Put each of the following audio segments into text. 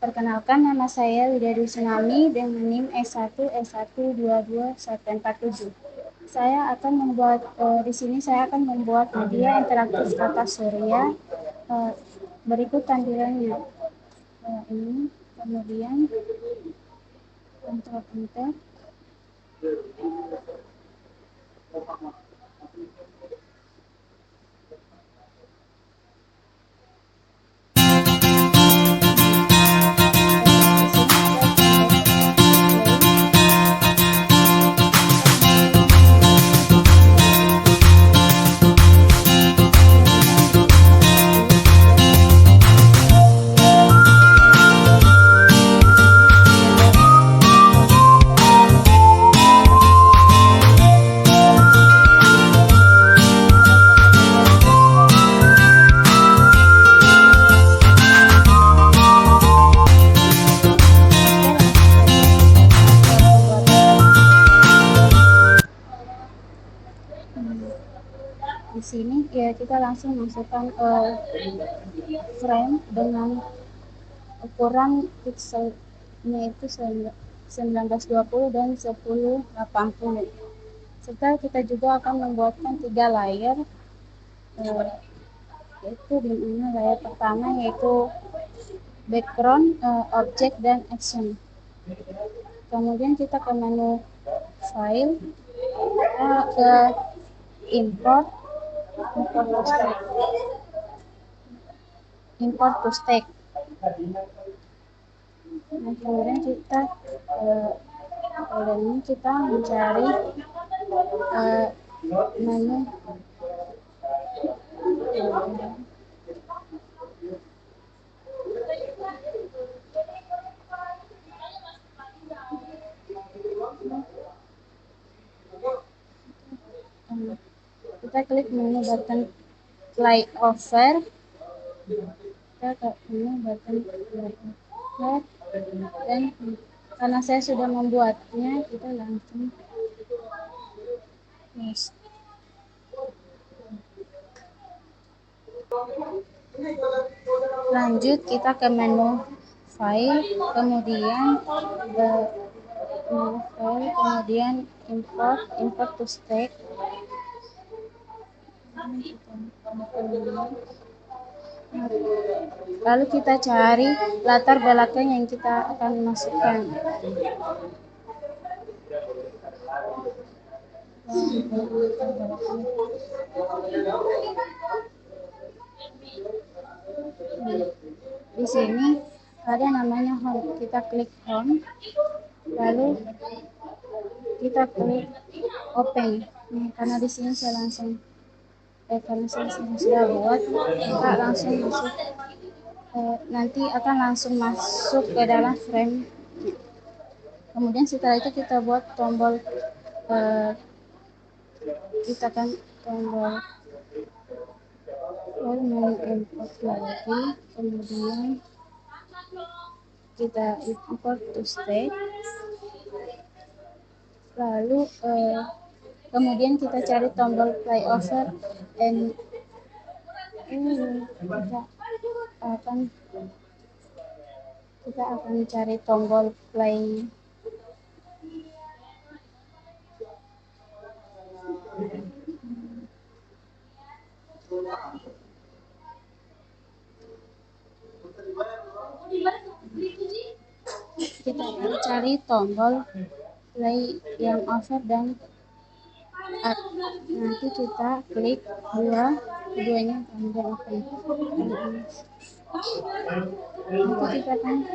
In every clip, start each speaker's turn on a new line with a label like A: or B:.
A: Perkenalkan, nama saya Widya Tsunami dengan NIM S1S1221147. Saya akan membuat di sini saya akan membuat media interaktif kata surya. Berikut tampilannya. Ini kemudian enter. Di sini ya kita langsung masukkan frame dengan ukuran pixelnya itu 1920 dan 1080. Serta kita juga akan membuatkan 3 layer, yaitu di mana layer pertama yaitu background, object dan action. Kemudian kita ke menu file, kita ke import to stack. Nah, kemudian kita ini kita mencari menu kita klik menu button flyover. Kita ke menu button flyover dan karena saya sudah membuatnya, kita langsung close. Lanjut kita ke menu file, kemudian kemudian import to stack. Lalu kita cari latar belakang yang kita akan masukkan. Di sini ada namanya home. Kita klik home, lalu kita klik open. Nah, karena di sini saya langsung karena saya sudah buat, kita langsung masuk. Nanti akan langsung masuk ke dalam frame. Kemudian setelah itu kita buat tombol, kita kan tombol import lagi, kemudian kita import to stack, lalu kemudian kita cari tombol flyover and ini kita akan cari tombol play. Kita akan cari tombol play yang over dan up. Nanti kita klik keduanya kemudian open. Nanti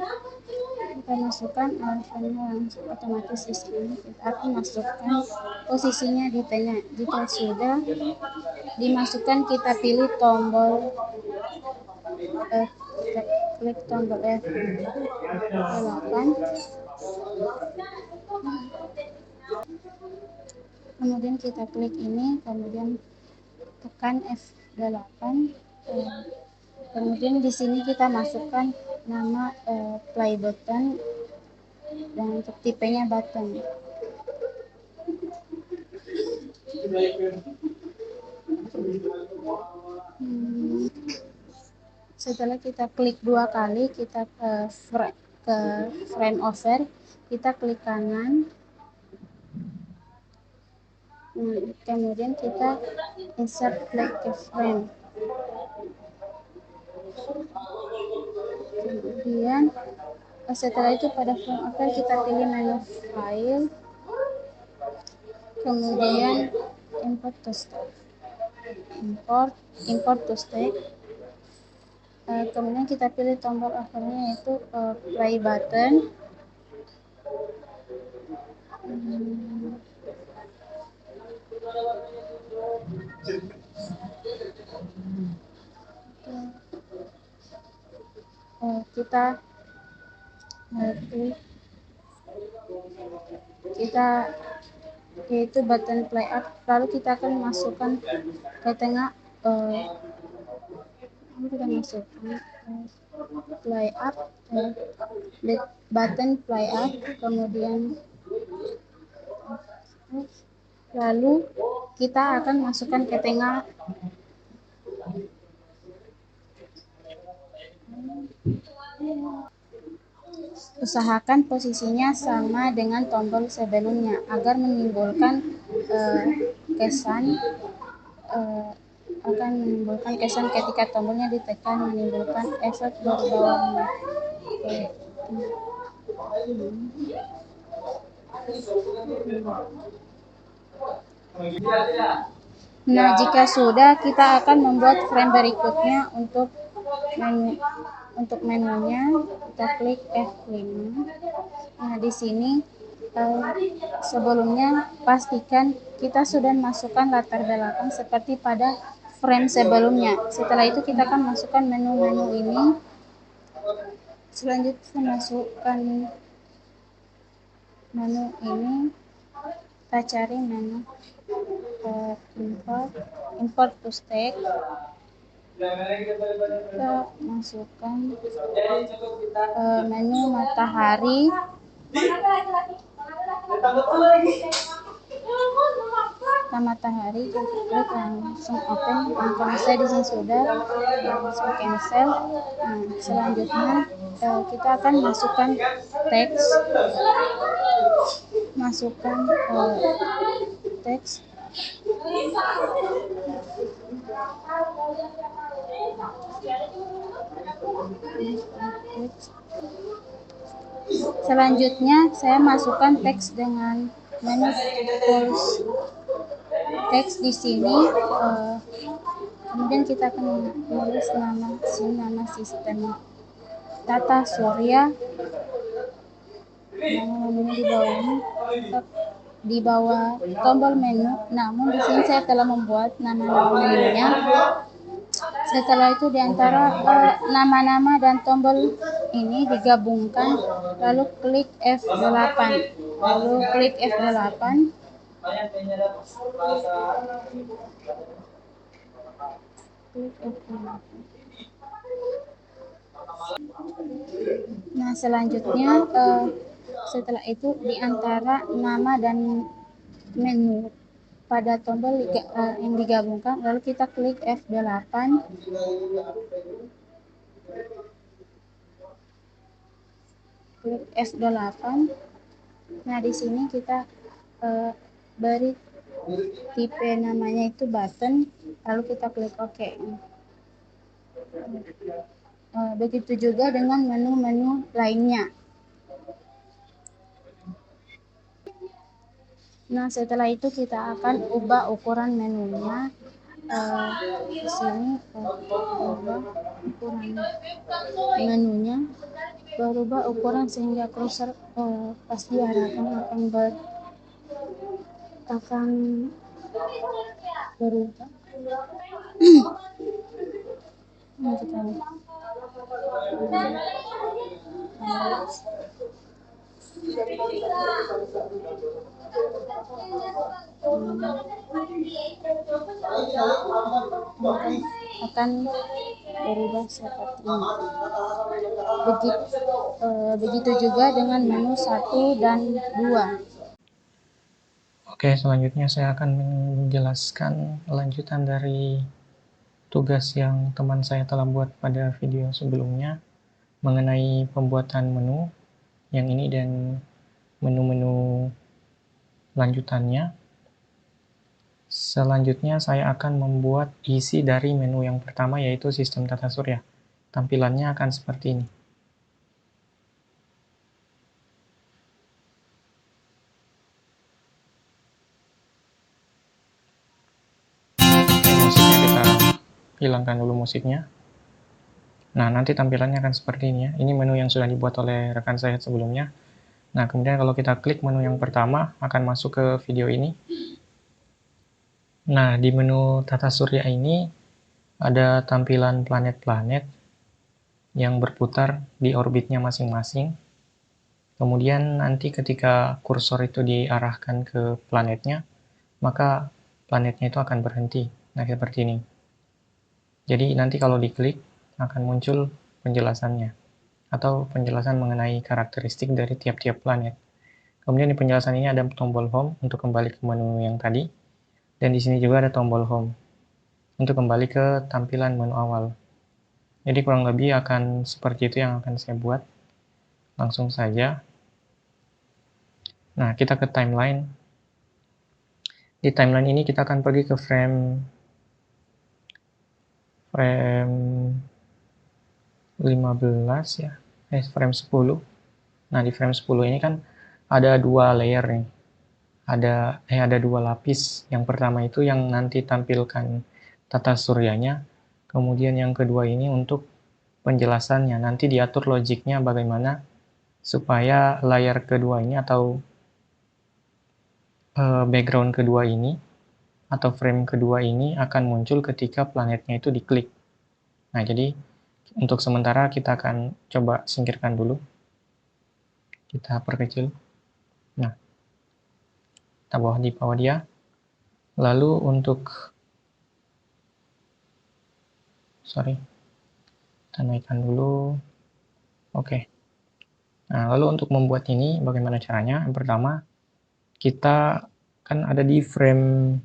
A: kita masukkan alasannya langsung otomatis di sini. Kita akan masukkan posisinya di tengah. Jika sudah dimasukkan, kita pilih tombol kita klik tombol F8. Kemudian kita klik ini, kemudian tekan F8. Kemudian di sini kita masukkan nama play button dan untuk tipenya button. Setelah kita klik 2 kali, kita ke frame over, kita klik kanan. Kemudian kita insert black frame. Kemudian setelah itu pada frame over kita pilih menu file, kemudian import to stack, import to stack. Kemudian kita pilih tombol overnya yaitu play button. Kita yaitu button play up, lalu kita akan masukkan ke tengah kita masukkan play up, button play up, kemudian lalu kita akan masukkan ke tengah. Usahakan posisinya sama dengan tombol sebelumnya agar menimbulkan kesan ketika tombolnya ditekan, menimbulkan efek berubah warna. Nah, jika sudah, kita akan membuat frame berikutnya untuk menunya. Kita klik F5. Nah, di sini sebelumnya pastikan kita sudah masukkan latar belakang seperti pada frame sebelumnya. Setelah itu kita akan masukkan menu-menu ini. Selanjutnya masukkan menu ini. Kita cari menu import to stack. Kita masukkan menu matahari. Matahari, kita klik langsung open. Karena saya di sini sudah langsung cancel. Nah, selanjutnya kita akan masukkan teks. Selanjutnya saya masukkan teks dengan menu tools teks di sini. Kemudian kita akan menulis nama sistem Tata Surya. Namanya di bawah ini, di bawah tombol menu. Namun di sini saya telah membuat nama-nama menunya. Setelah itu di antara nama-nama dan tombol ini digabungkan, lalu klik F8. Nah, selanjutnya setelah itu di antara nama dan menu pada tombol yang digabungkan, lalu kita klik F8. Klik F8. Nah, di sini kita beri tipe namanya itu button, lalu kita klik OK. Begitu juga dengan menu-menu lainnya. Nah, setelah itu kita akan ubah ukuran menunya. Di sini ubah ukuran menunya, berubah ukuran sehingga cursor pas diarahkan akan berubah. Akan berubah seperti ini. Begitu juga dengan menu 1 dan 2.
B: Oke, selanjutnya saya akan menjelaskan lanjutan dari tugas yang teman saya telah buat pada video sebelumnya mengenai pembuatan menu yang ini dan menu-menu lanjutannya. Selanjutnya saya akan membuat isi dari menu yang pertama, yaitu sistem tata surya. Tampilannya akan seperti ini. Musiknya kita hilangkan dulu musiknya. Nah, nanti tampilannya akan seperti ini ya. Ini menu yang sudah dibuat oleh rekan saya sebelumnya. Nah, kemudian kalau kita klik menu yang pertama, akan masuk ke video ini. Nah, di menu tata surya ini ada tampilan planet-planet yang berputar di orbitnya masing-masing. Kemudian nanti ketika kursor itu diarahkan ke planetnya, maka planetnya itu akan berhenti. Nah, seperti ini. Jadi nanti kalau diklik, akan muncul penjelasannya, atau penjelasan mengenai karakteristik dari tiap-tiap planet. Kemudian di penjelasan ini ada tombol home untuk kembali ke menu yang tadi, dan di sini juga ada tombol home untuk kembali ke tampilan menu awal. Jadi kurang lebih akan seperti itu yang akan saya buat. Langsung saja. Nah, kita ke timeline. Di timeline ini kita akan pergi ke frame 15 ya, frame 10. Nah, di frame 10 ini kan ada dua layer nih. Ada dua lapis. Yang pertama itu yang nanti tampilkan tata suryanya. Kemudian yang kedua ini untuk penjelasannya. Nanti diatur logiknya bagaimana supaya layar kedua ini atau background kedua ini atau frame kedua ini akan muncul ketika planetnya itu diklik. Nah, jadi untuk sementara kita akan coba singkirkan dulu. Kita perkecil. Nah, kita di bawah dia. Lalu untuk kita naikkan dulu. Oke. Nah, lalu untuk membuat ini bagaimana caranya? Yang pertama, kita kan ada di frame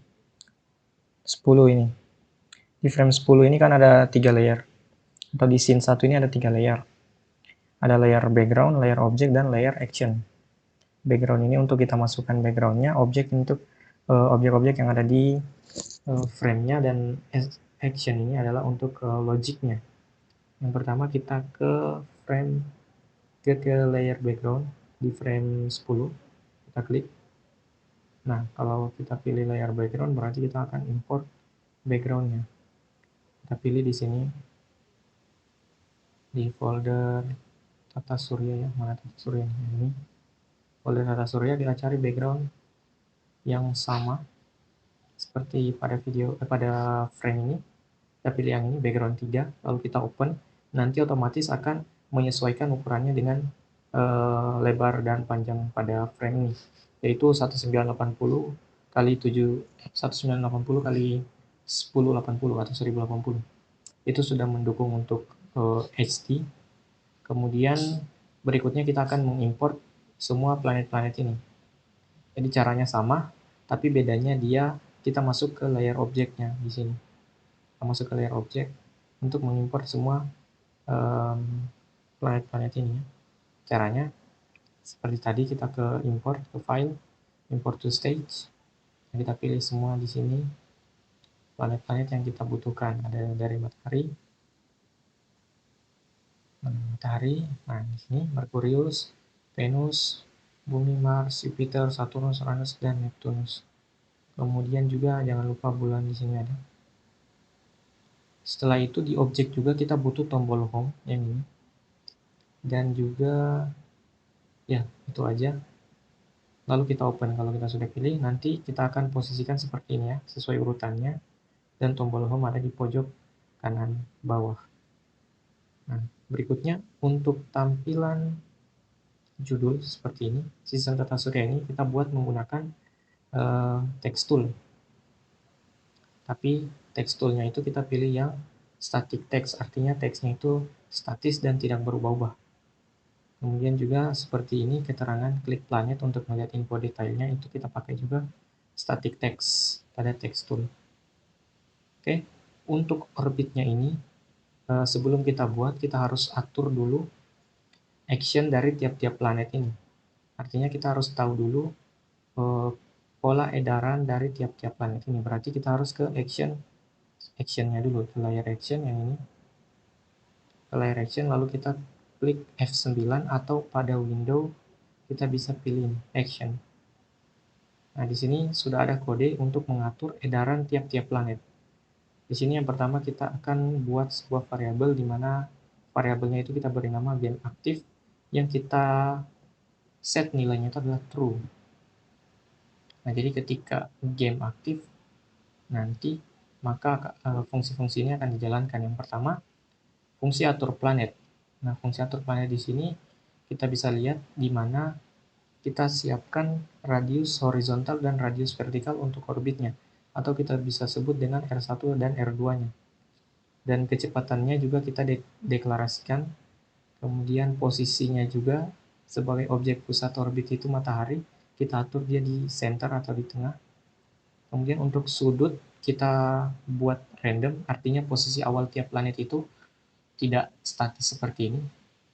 B: 10 ini. Di frame 10 ini kan ada 3 layer. Atau di scene 1 ini ada 3 layer. Ada layer background, layer object, dan layer action. Background ini untuk kita masukkan backgroundnya, objek untuk objek-objek yang ada di frame-nya, dan action ini adalah untuk logiknya. Yang pertama kita ke layer background di frame 10, kita klik. Nah, kalau kita pilih layer background berarti kita akan import backgroundnya. Kita pilih di sini di folder tata surya ya, mana tata surya ini. Folder tata surya kita cari background yang sama seperti pada pada frame ini. Kita pilih yang ini, background 3, lalu kita open. Nanti otomatis akan menyesuaikan ukurannya dengan lebar dan panjang pada frame ini, yaitu 1980 kali 1980 kali 1080 atau 1080. Itu sudah mendukung untuk HD. Kemudian berikutnya kita akan mengimport semua planet-planet ini. Jadi caranya sama, tapi bedanya kita masuk ke layer objeknya di sini. Kita masuk ke layer objek untuk mengimport semua planet-planet ini. Caranya seperti tadi, kita ke import, ke file, import to stage. Kita pilih semua di sini planet-planet yang kita butuhkan. Ada dari matahari. Nah di sini Merkurius, Venus, Bumi, Mars, Jupiter, Saturnus, Uranus, dan Neptunus. Kemudian juga jangan lupa bulan di sini ada. Setelah itu di objek juga kita butuh tombol home yang ini. Dan juga ya itu aja. Lalu kita open. Kalau kita sudah pilih, nanti kita akan posisikan seperti ini ya, sesuai urutannya. Dan tombol home ada di pojok kanan bawah. Nah, berikutnya untuk tampilan judul seperti ini, sistem tata surya ini kita buat menggunakan text tool. Tapi text toolnya itu kita pilih yang static text, artinya teksnya itu statis dan tidak berubah-ubah. Kemudian juga seperti ini keterangan klik planet untuk melihat info detailnya, itu kita pakai juga static text pada text tool. Oke. untuk orbitnya ini, sebelum kita buat, kita harus atur dulu action dari tiap-tiap planet ini. Artinya kita harus tahu dulu pola edaran dari tiap-tiap planet ini. Berarti kita harus ke actionnya dulu, ke layer action yang ini. Ke layer action, lalu kita klik F9 atau pada window kita bisa pilih action. Nah, di sini sudah ada kode untuk mengatur edaran tiap-tiap planet. Di sini yang pertama kita akan buat sebuah variabel di mana variabelnya itu kita beri nama game aktif, yang kita set nilainya itu adalah true. Nah, jadi ketika game aktif nanti, maka fungsi-fungsi ini akan dijalankan. Yang pertama, fungsi atur planet. Nah, fungsi atur planet di sini kita bisa lihat di mana kita siapkan radius horizontal dan radius vertikal untuk orbitnya, atau kita bisa sebut dengan R1 dan R2-nya. Dan kecepatannya juga kita deklarasikan, kemudian posisinya juga sebagai objek pusat orbit itu matahari, kita atur dia di center atau di tengah. Kemudian untuk sudut kita buat random, artinya posisi awal tiap planet itu tidak statis seperti ini.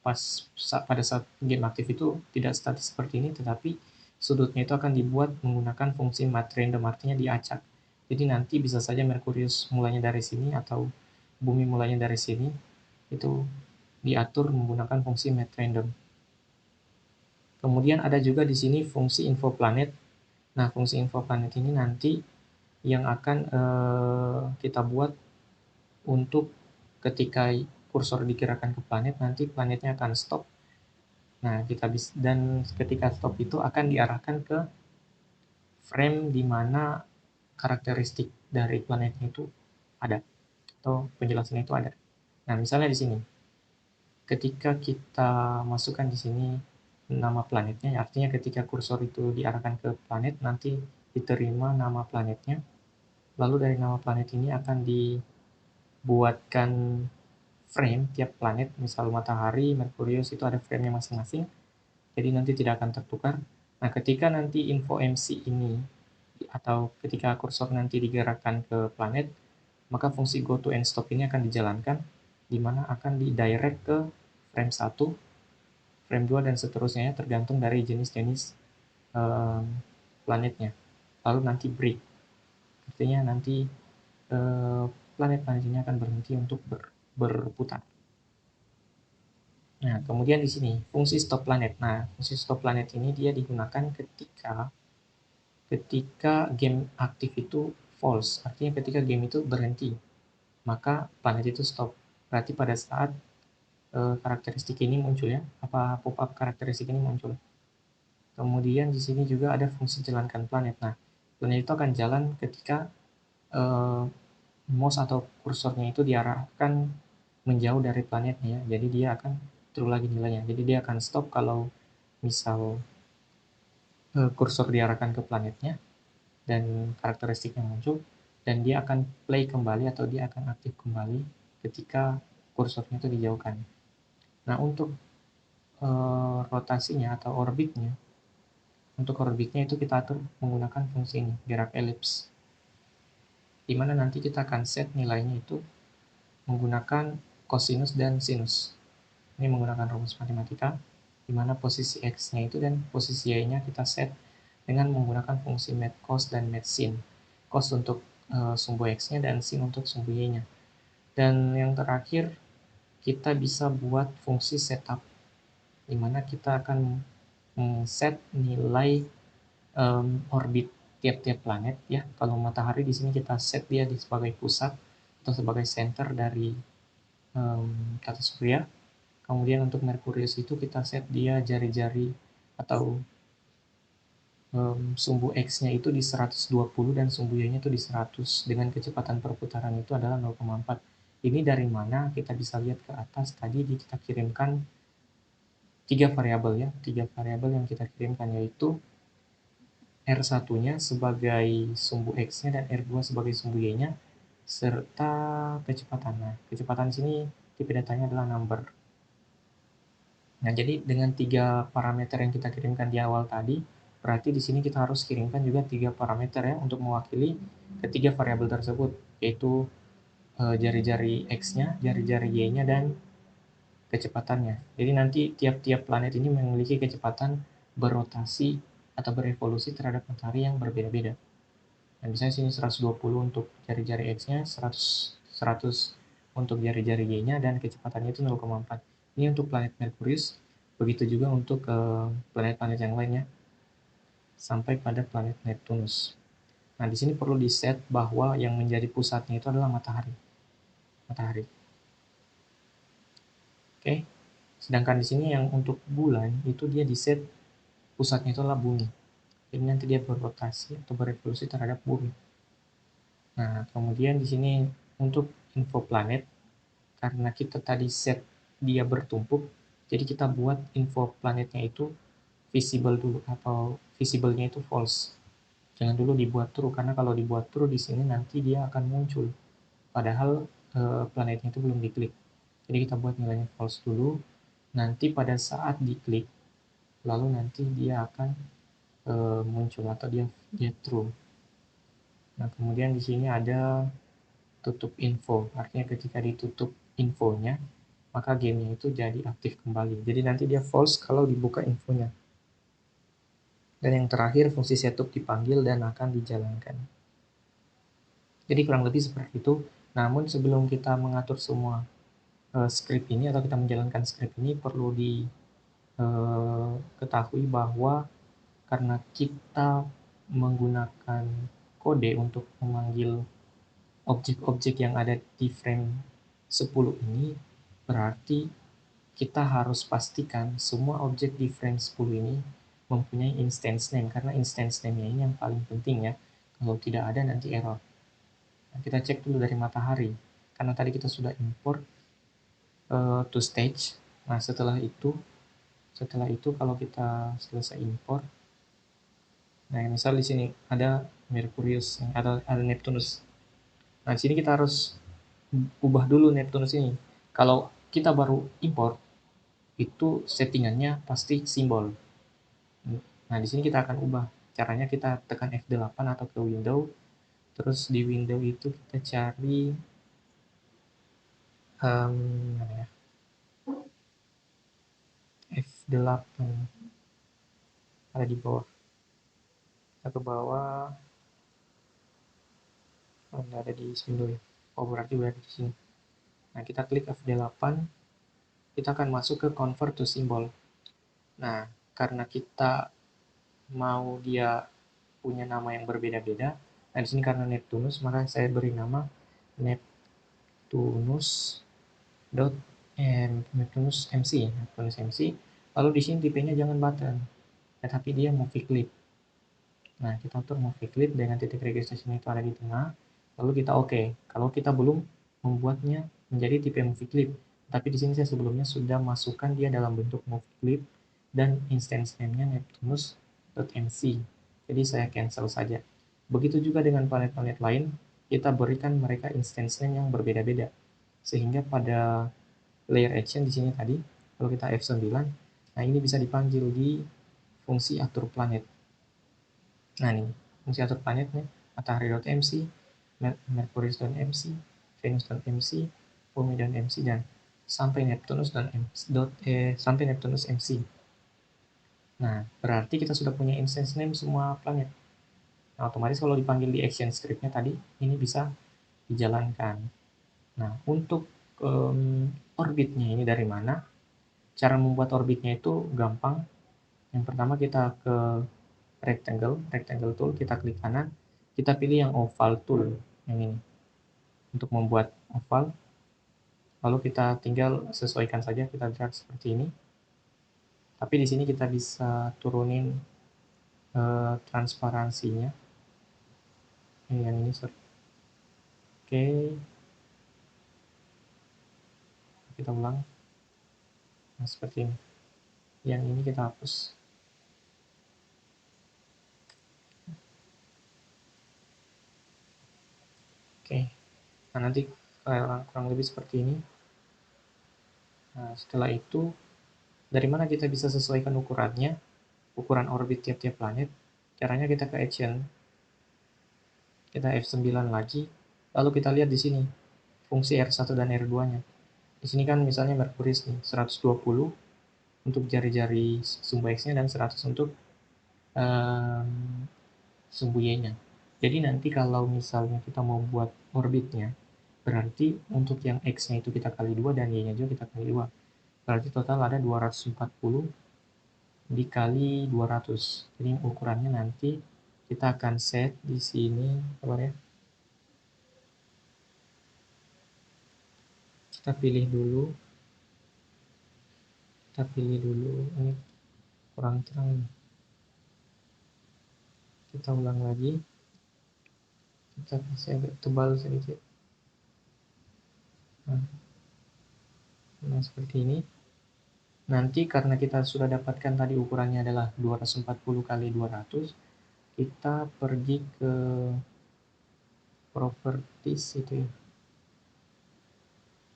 B: Pada saat game aktif itu tidak statis seperti ini, tetapi sudutnya itu akan dibuat menggunakan fungsi matrandom, artinya diacak. Jadi nanti bisa saja Merkurius mulainya dari sini atau Bumi mulainya dari sini, itu diatur menggunakan fungsi matrandom. Kemudian ada juga di sini fungsi info planet. Nah, fungsi info planet ini nanti yang akan kita buat untuk ketika kursor digerakkan ke planet, nanti planetnya akan stop. Nah, dan ketika stop itu akan diarahkan ke frame di mana karakteristik dari planetnya itu ada, atau penjelasannya itu ada. Nah, misalnya di sini, ketika kita masukkan di sini nama planetnya, artinya ketika kursor itu diarahkan ke planet, nanti diterima nama planetnya, lalu dari nama planet ini akan dibuatkan frame tiap planet, misal matahari, Merkurius itu ada frame-nya masing-masing, jadi nanti tidak akan tertukar. Nah, ketika nanti info MC ini atau ketika kursor nanti digerakkan ke planet, maka fungsi go to and stop ini akan dijalankan, di mana akan didirect ke frame 1, frame 2, dan seterusnya, tergantung dari jenis-jenis planetnya. Lalu nanti break, artinya nanti planet-planet ini akan berhenti untuk berputar. Nah, kemudian di sini fungsi stop planet. Nah, fungsi stop planet ini dia digunakan ketika game aktif itu false, artinya ketika game itu berhenti, maka planet itu stop. Berarti pada saat karakteristik ini muncul ya, pop-up karakteristik ini muncul. Kemudian di sini juga ada fungsi jalankan planet. Nah, planet itu akan jalan ketika mouse atau kursornya itu diarahkan menjauh dari planetnya ya. Jadi dia akan true lagi nilainya. Jadi dia akan stop kalau misal kursor diarahkan ke planetnya dan karakteristiknya muncul, dan dia akan play kembali atau dia akan aktif kembali ketika kursornya itu dijauhkan. Nah, untuk rotasinya atau orbitnya, itu kita atur menggunakan fungsi ini, gerak ellipse, di mana nanti kita akan set nilainya itu menggunakan cosinus dan sinus. Ini menggunakan rumus matematika, di mana posisi x-nya itu dan posisi y-nya kita set dengan menggunakan fungsi mat cos dan mat sin. Cos untuk sumbu x-nya dan sin untuk sumbu y-nya. Dan yang terakhir, kita bisa buat fungsi setup, di mana kita akan set nilai orbit tiap-tiap planet ya. Kalau matahari di sini kita set dia sebagai pusat atau sebagai center dari tata surya. Kemudian untuk Merkurius itu kita set dia jari-jari atau sumbu X-nya itu di 120 dan sumbu Y-nya itu di 100 dengan kecepatan perputaran itu adalah 0,4. Ini dari mana kita bisa lihat ke atas, tadi kita kirimkan tiga variabel ya, yang kita kirimkan, yaitu R1-nya sebagai sumbu X-nya dan R2 sebagai sumbu Y-nya serta kecepatan. Nah, kecepatan di sini tipe datanya adalah number. Nah, jadi dengan tiga parameter yang kita kirimkan di awal tadi, berarti di sini kita harus kirimkan juga tiga parameter ya untuk mewakili ketiga variabel tersebut, yaitu jari-jari X-nya, jari-jari Y-nya, dan kecepatannya. Jadi nanti tiap-tiap planet ini memiliki kecepatan berotasi atau berevolusi terhadap matahari yang berbeda-beda. Nah, misalnya sini 120 untuk jari-jari X-nya, 100 untuk jari-jari Y-nya, dan kecepatannya itu 0,4. Ini untuk planet Merkurius, begitu juga untuk planet-planet yang lainnya, sampai pada planet Neptunus. Nah, di sini perlu di-set bahwa yang menjadi pusatnya itu adalah matahari. Matahari. Oke. Sedangkan di sini yang untuk bulan itu dia di-set pusatnya itu adalah bumi. Jadi nanti dia berotasi atau berevolusi terhadap bumi. Nah, kemudian di sini untuk info planet, karena kita tadi set dia bertumpuk, jadi kita buat info planetnya itu visible dulu, atau visible-nya itu false. Jangan dulu dibuat true, karena kalau dibuat true di sini nanti dia akan muncul. Padahal planetnya itu belum diklik. Jadi kita buat nilainya false dulu. Nanti pada saat diklik, lalu nanti dia akan muncul atau dia true. Nah, kemudian di sini ada tutup info. Artinya ketika ditutup infonya, maka gamenya itu jadi aktif kembali. Jadi nanti dia false kalau dibuka infonya. Dan yang terakhir, fungsi setup dipanggil dan akan dijalankan. Jadi kurang lebih seperti itu. Namun sebelum kita mengatur semua script ini atau kita menjalankan script ini, perlu diketahui bahwa karena kita menggunakan kode untuk memanggil objek-objek yang ada di frame 10 ini, berarti kita harus pastikan semua objek di frame 10 ini mempunyai instance name, karena instance name-nya ini yang paling penting ya. Kalau tidak ada nanti error. Nah, kita cek dulu dari matahari, karena tadi kita sudah import to stage. Nah, setelah itu kalau kita selesai import, nah misal di sini ada Merkurius, ada Neptunus. Nah, di sini kita harus ubah dulu Neptunus ini. Kalau kita baru import, itu settingannya pasti simbol. Nah, di sini kita akan ubah. Caranya kita tekan F8 atau ke window. Terus di window itu kita cari mana ya? F8 ada di bawah. Kita ke bawah. Oh, nggak ada di window ya. Oh, berarti berada di sini. Nah, kita klik F8. Kita akan masuk ke convert to symbol. Nah, karena kita mau dia punya nama yang berbeda-beda, nah di sini karena Neptunus, maka saya beri nama Neptunus dot Neptunus MC, Neptunus MC. Lalu di sini tipenya jangan button, tetapi dia movie clip. Nah, kita atur movie clip dengan titik registration itu ada di tengah. Lalu kita oke. Kalau kita belum membuatnya menjadi tipe movie clip, tapi di sini saya sebelumnya sudah masukkan dia dalam bentuk movie clip dan instance name-nya Neptunus.mc. Jadi saya cancel saja. Begitu juga dengan planet-planet lain, kita berikan mereka instance name yang berbeda-beda. Sehingga pada layer action di sini tadi, kalau kita F9, nah ini bisa dipanggil di fungsi atur planet. Nah ini, fungsi atur planetnya, matahari.mc, Merkurius.mc, Venus.mc, Bumi.mc, dan sampai Neptunus MC. Nah, berarti kita sudah punya instance name semua planet. Nah, otomatis kalau dipanggil di action script-nya tadi, ini bisa dijalankan. Nah, untuk orbitnya ini dari mana? Cara membuat orbitnya itu gampang. Yang pertama kita ke rectangle tool, kita klik kanan, kita pilih yang oval tool, yang ini. Untuk membuat oval, lalu kita tinggal sesuaikan saja, kita drag seperti ini. Tapi di sini kita bisa turunin transparansinya. Yang ini, sorry. Oke. Kita ulang. Nah, seperti ini. Yang ini kita hapus. Oke. Nah, nanti kurang lebih seperti ini. Nah, setelah itu, dari mana kita bisa sesuaikan ukurannya, ukuran orbit tiap-tiap planet? Caranya kita ke action, kita F9 lagi, lalu kita lihat di sini, fungsi R1 dan R2-nya. Di sini kan misalnya Merkurius nih, 120 untuk jari-jari sumbu X-nya dan 100 untuk sumbu Y-nya. Jadi nanti kalau misalnya kita mau buat orbitnya, berarti untuk yang X-nya itu kita kali 2 dan Y-nya juga kita kali 2. Berarti total ada 240 dikali 200. Jadi ukurannya nanti kita akan set di sini, apa ya? Kita pilih dulu, ini kurang terang. Kita ulang lagi, kita kasih agak tebal sedikit. Nah, seperti ini. Nanti karena kita sudah dapatkan tadi ukurannya adalah 240 kali 200, kita pergi ke properties itu ya.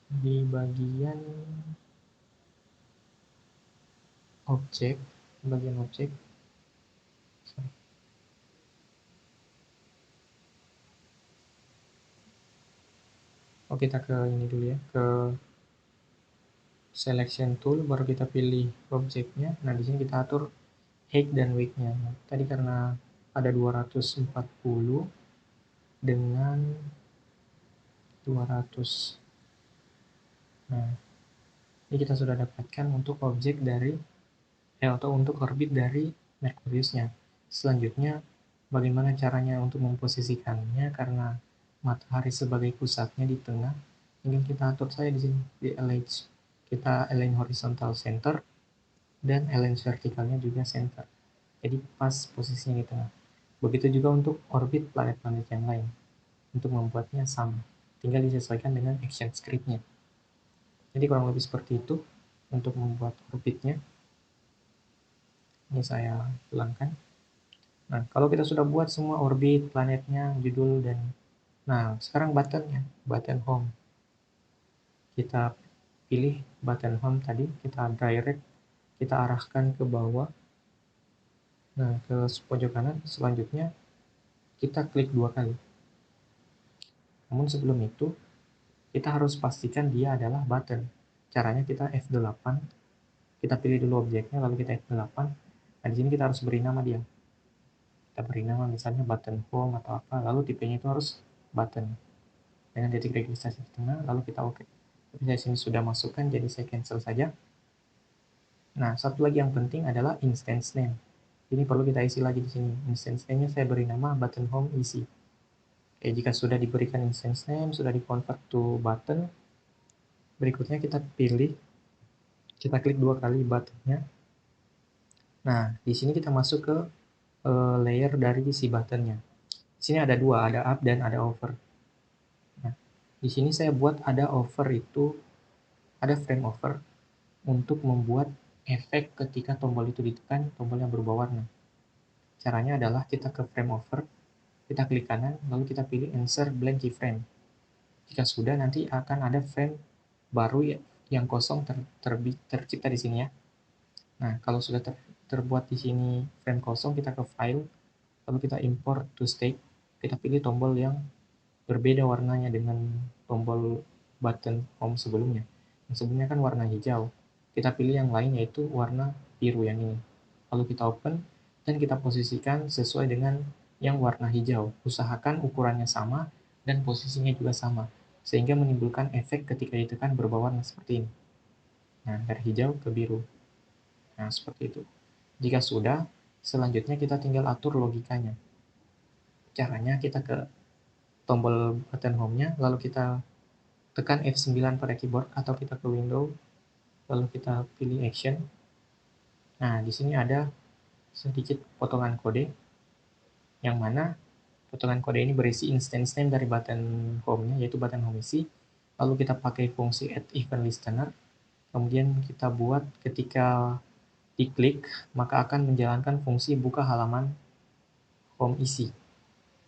B: Di bagian objek, Oh, kita ke ini dulu ya, ke selection tool, baru kita pilih objeknya. Nah, di sini kita atur height dan weight-nya. Nah, tadi karena ada 240 dengan 200. Nah, ini kita sudah dapatkan untuk objek dari atau untuk orbit dari Merkuriusnya. Selanjutnya, bagaimana caranya untuk memposisikannya karena matahari sebagai pusatnya di tengah. Mungkin kita atur saja di sini di align. Kita align horizontal center dan align vertikalnya juga center. Jadi pas posisinya di tengah. Begitu juga untuk orbit planet-planet yang lain. Untuk membuatnya sama. Tinggal disesuaikan dengan action script-nya. Jadi kurang lebih seperti itu untuk membuat orbitnya. Ini saya ulangkan. Nah, kalau kita sudah buat semua orbit, planetnya, judul, dan nah, sekarang buttonnya, button home. Kita pilih button home tadi, kita direct, kita arahkan ke bawah. Nah, ke pojok kanan, selanjutnya kita klik 2 kali. Namun sebelum itu, kita harus pastikan dia adalah button. Caranya kita F8, kita pilih dulu objeknya, lalu kita F8. Nah, di sini kita harus beri nama dia. Kita beri nama misalnya button home atau apa, lalu tipenya itu harus button. Dengan titik registrasi di tengah, lalu kita oke. Tapi saya sini sudah masukkan, jadi saya cancel saja. Nah, satu lagi yang penting adalah instance name. Ini perlu kita isi lagi di sini. Instance name-nya saya beri nama button home isi. Oke, jika sudah diberikan instance name, sudah di-convert to button, berikutnya kita pilih, kita klik 2 kali buttonnya. Nah, di sini kita masuk ke layer dari si buttonnya. Di sini ada 2, ada up dan ada over. Nah, di sini saya buat ada over itu, ada frame over untuk membuat efek ketika tombol itu ditekan, tombolnya berubah warna. Caranya adalah kita ke frame over, kita klik kanan, lalu kita pilih insert blank keyframe. Jika sudah, nanti akan ada frame baru yang kosong tercipta di sini ya. Nah, kalau sudah terbuat di sini frame kosong, kita ke file, lalu kita import to state, kita pilih tombol yang berbeda warnanya dengan tombol button home sebelumnya. Yang sebelumnya kan warna hijau. Kita pilih yang lain yaitu warna biru yang ini. Lalu kita open dan kita posisikan sesuai dengan yang warna hijau. Usahakan ukurannya sama dan posisinya juga sama, sehingga menimbulkan efek ketika ditekan berubah warna seperti ini. Nah, dari hijau ke biru. Nah, seperti itu. Jika sudah, selanjutnya kita tinggal atur logikanya. Caranya kita ke tombol button home-nya, lalu kita tekan F9 pada keyboard atau kita ke window, lalu kita pilih action. Nah, di sini ada sedikit potongan kode, yang mana potongan kode ini berisi instance name dari button home-nya, yaitu button home isi. Lalu kita pakai fungsi add event listener, kemudian kita buat ketika diklik, maka akan menjalankan fungsi buka halaman home isi.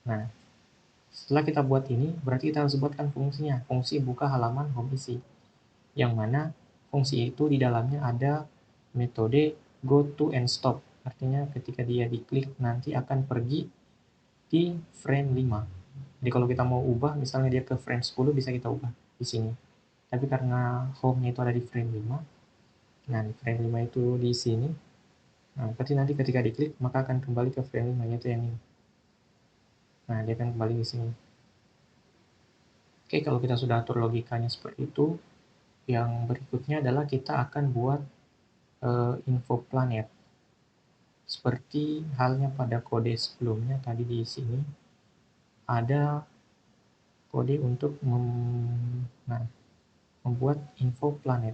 B: Nah, setelah kita buat ini, berarti kita harus buatkan fungsinya, fungsi buka halaman home isi. Yang mana fungsi itu di dalamnya ada metode go to and stop. Artinya ketika dia diklik nanti akan pergi di frame 5. Jadi kalau kita mau ubah, misalnya dia ke frame 10 bisa kita ubah. di sini. Tapi karena home-nya itu ada di frame 5, nah di frame 5 itu di sini, nah berarti nanti ketika diklik maka akan kembali ke frame 5, yaitu yang ini. Nah, dia akan kembali di sini. Oke, kalau kita sudah atur logikanya seperti itu, yang berikutnya adalah kita akan buat info planet. Seperti halnya pada kode sebelumnya tadi di sini, ada kode untuk membuat info planet.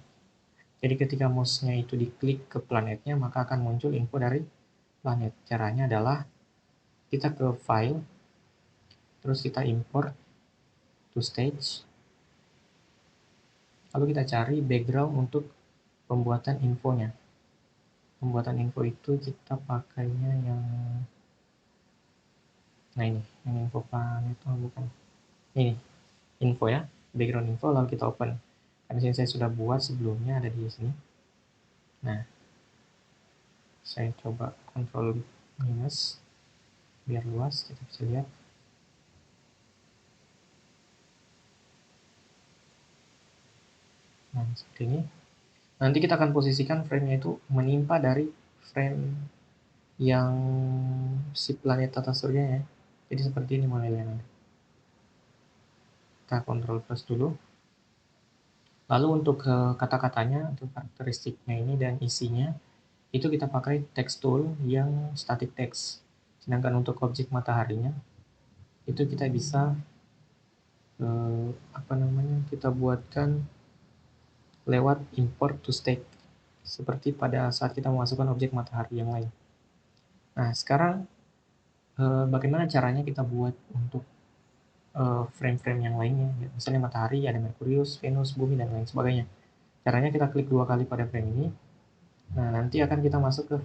B: Jadi ketika mouse-nya itu diklik ke planetnya, maka akan muncul info dari planet. Caranya adalah kita ke file, terus kita import to stage, lalu kita cari background untuk pembuatan infonya. Pembuatan info itu kita pakainya yang, nah ini, yang info planet, oh bukan, ini info ya, background info, lalu kita open. Karena sini saya sudah buat sebelumnya, ada di sini. Nah, saya coba Ctrl minus biar luas, kita bisa lihat. Nah, seperti ini. Nanti kita akan posisikan frame-nya itu menimpa dari frame yang si planet tata surya ya. Jadi seperti ini modelnya nanti. Kita Ctrl plus dulu. Lalu untuk kata-katanya, untuk karakteristiknya ini dan isinya, itu kita pakai text tool yang static text. Sedangkan untuk objek mataharinya, itu kita bisa kita buatkan lewat import to state, seperti pada saat kita memasukkan objek matahari yang lain. Nah, sekarang bagaimana caranya kita buat untuk frame-frame yang lainnya, misalnya matahari, ada Merkurius, Venus, bumi, dan lain sebagainya. Caranya kita klik 2 kali pada frame ini. Nah, nanti akan kita masuk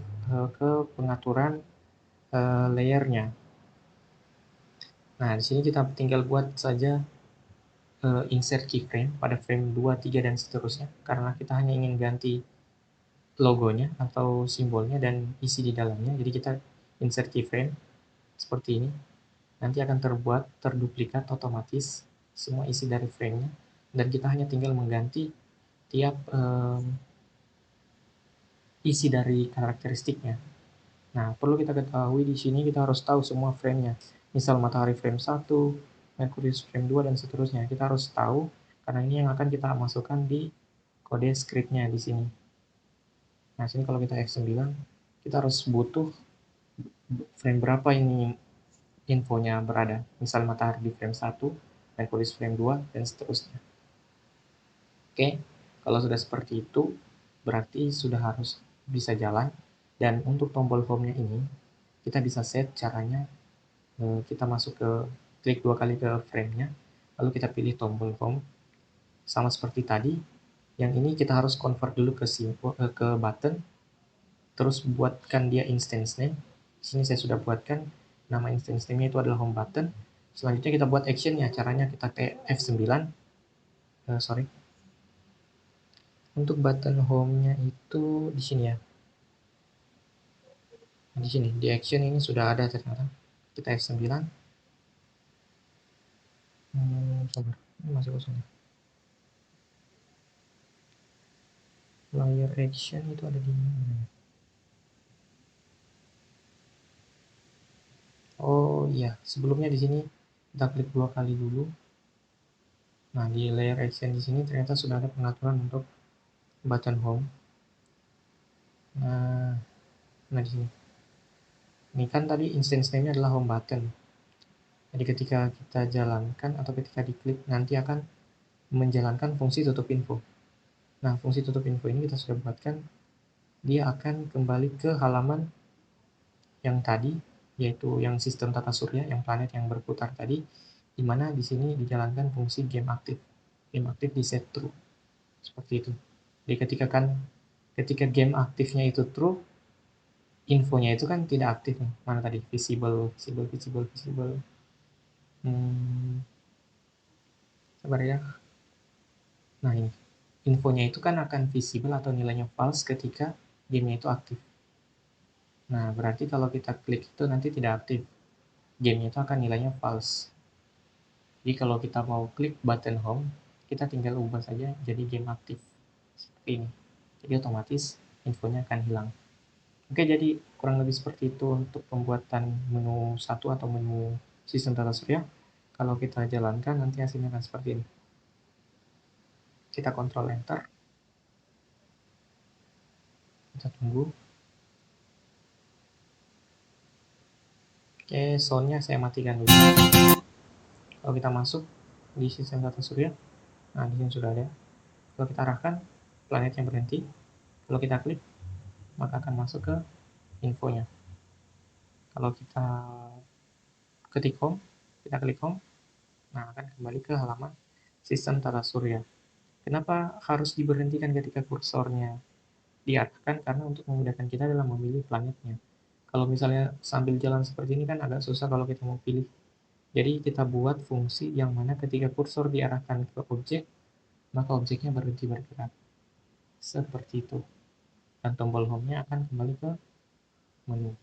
B: ke pengaturan layernya. Nah, di sini kita tinggal buat saja insert keyframe pada frame 2, 3, dan seterusnya, karena kita hanya ingin ganti logonya atau simbolnya dan isi di dalamnya. Jadi kita insert keyframe seperti ini. Nanti akan terduplikat otomatis semua isi dari frame-nya, dan kita hanya tinggal mengganti tiap isi dari karakteristiknya. Nah, perlu kita ketahui di sini kita harus tahu semua frame-nya. Misal matahari frame 1, Merkurius frame 2, dan seterusnya. Kita harus tahu, karena ini yang akan kita masukkan di kode script-nya di sini. Nah, sini kalau kita F9, kita harus butuh frame berapa ini infonya berada. Misal matahari di frame 1, Merkurius frame 2, dan seterusnya. Oke, kalau sudah seperti itu, berarti sudah harus bisa jalan. Dan untuk tombol home-nya ini, kita bisa set caranya, kita masuk ke, klik 2 kali ke frame-nya, lalu kita pilih tombol home. Sama seperti tadi, yang ini kita harus convert dulu ke button, terus buatkan dia instance name. Di sini saya sudah buatkan, nama instance name-nya itu adalah home button. Selanjutnya kita buat action-nya, caranya kita ke F9, untuk button home-nya itu di sini ya. Di sini, di action ini sudah ada ternyata. Kita F9. Sabar, ini masih kosong. Layer action itu ada di mana? Oh iya, sebelumnya di sini kita klik 2 kali dulu. Nah, di layer action di sini ternyata sudah ada pengaturan untuk button home. Nah di sini. Ini kan tadi instance name-nya adalah home button. Jadi ketika kita jalankan atau ketika diklik nanti akan menjalankan fungsi tutup info. Nah, fungsi tutup info ini kita sudah buatkan, dia akan kembali ke halaman yang tadi, yaitu yang sistem tata surya, yang planet yang berputar tadi, di mana di sini dijalankan fungsi game aktif. Game aktif di set true. Seperti itu. Jadi ketika game aktifnya itu true, infonya itu kan tidak aktif. Mana tadi? Visible. Sabar ya. Nah ini. Infonya itu kan akan visible atau nilainya false ketika gamenya itu aktif. Nah, berarti kalau kita klik itu nanti tidak aktif. Gamenya itu akan nilainya false. Jadi kalau kita mau klik button home, kita tinggal ubah saja jadi game aktif seperti ini. Jadi otomatis infonya akan hilang. Oke, jadi kurang lebih seperti itu untuk pembuatan menu 1 atau menu sistem tata surya. Kalau kita jalankan nanti hasilnya akan seperti ini. Kita kontrol enter. Kita tunggu. Oke, soundnya saya matikan dulu. Kalau kita masuk di sistem tata surya, nah di sini sudah ada. Kalau kita arahkan, planetnya berhenti. Kalau kita klik, maka akan masuk ke infonya. Kalau kita ketik home, kita klik home, nah akan kembali ke halaman sistem tata surya. Kenapa harus diberhentikan ketika kursornya diarahkan? Karena untuk memudahkan kita dalam memilih planetnya. Kalau misalnya sambil jalan seperti ini kan agak susah kalau kita mau pilih. Jadi kita buat fungsi yang mana ketika kursor diarahkan ke objek, maka objeknya berhenti bergerak. Seperti itu. Dan tombol home-nya akan kembali ke menu.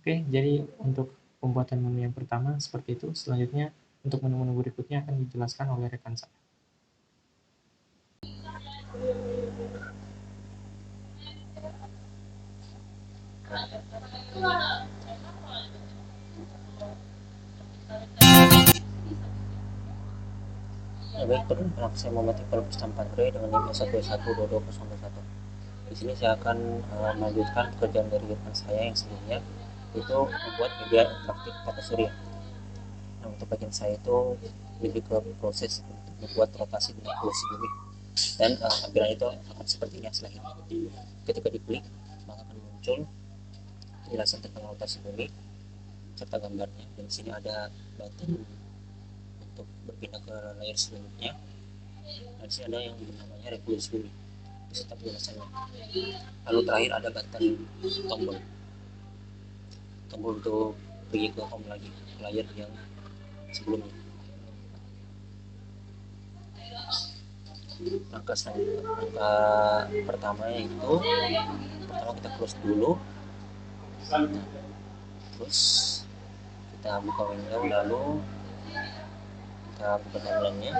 B: Oke, jadi untuk pembuatan menu yang pertama seperti itu. Selanjutnya untuk menu-menu berikutnya akan dijelaskan oleh rekan saya.
C: Ya baik, perkenalkan saya Muhammad Iqbal Pustampadre dengan NIM 1212201. Di sini saya akan melanjutkan pekerjaan dari rekan saya yang sebelumnya, yaitu membuat media interaktif tata surya. Nah, untuk bagian saya itu lebih ke proses untuk membuat rotasi dan revolusi bumi. Dan tampilan itu akan seperti ini selanjutnya. Ketika diklik, maka akan muncul penjelasan tentang rotasi bumi serta gambarnya. Dan di sini ada button untuk berpindah ke layar selanjutnya. Nah, di sini ada yang namanya revolusi bumi beserta penjelasannya. Lalu terakhir ada button tombol untuk pergi ke home lagi, layar yang sebelumnya. Langkah pertama itu kita close dulu, terus kita buka window, lalu kita buka timelinenya.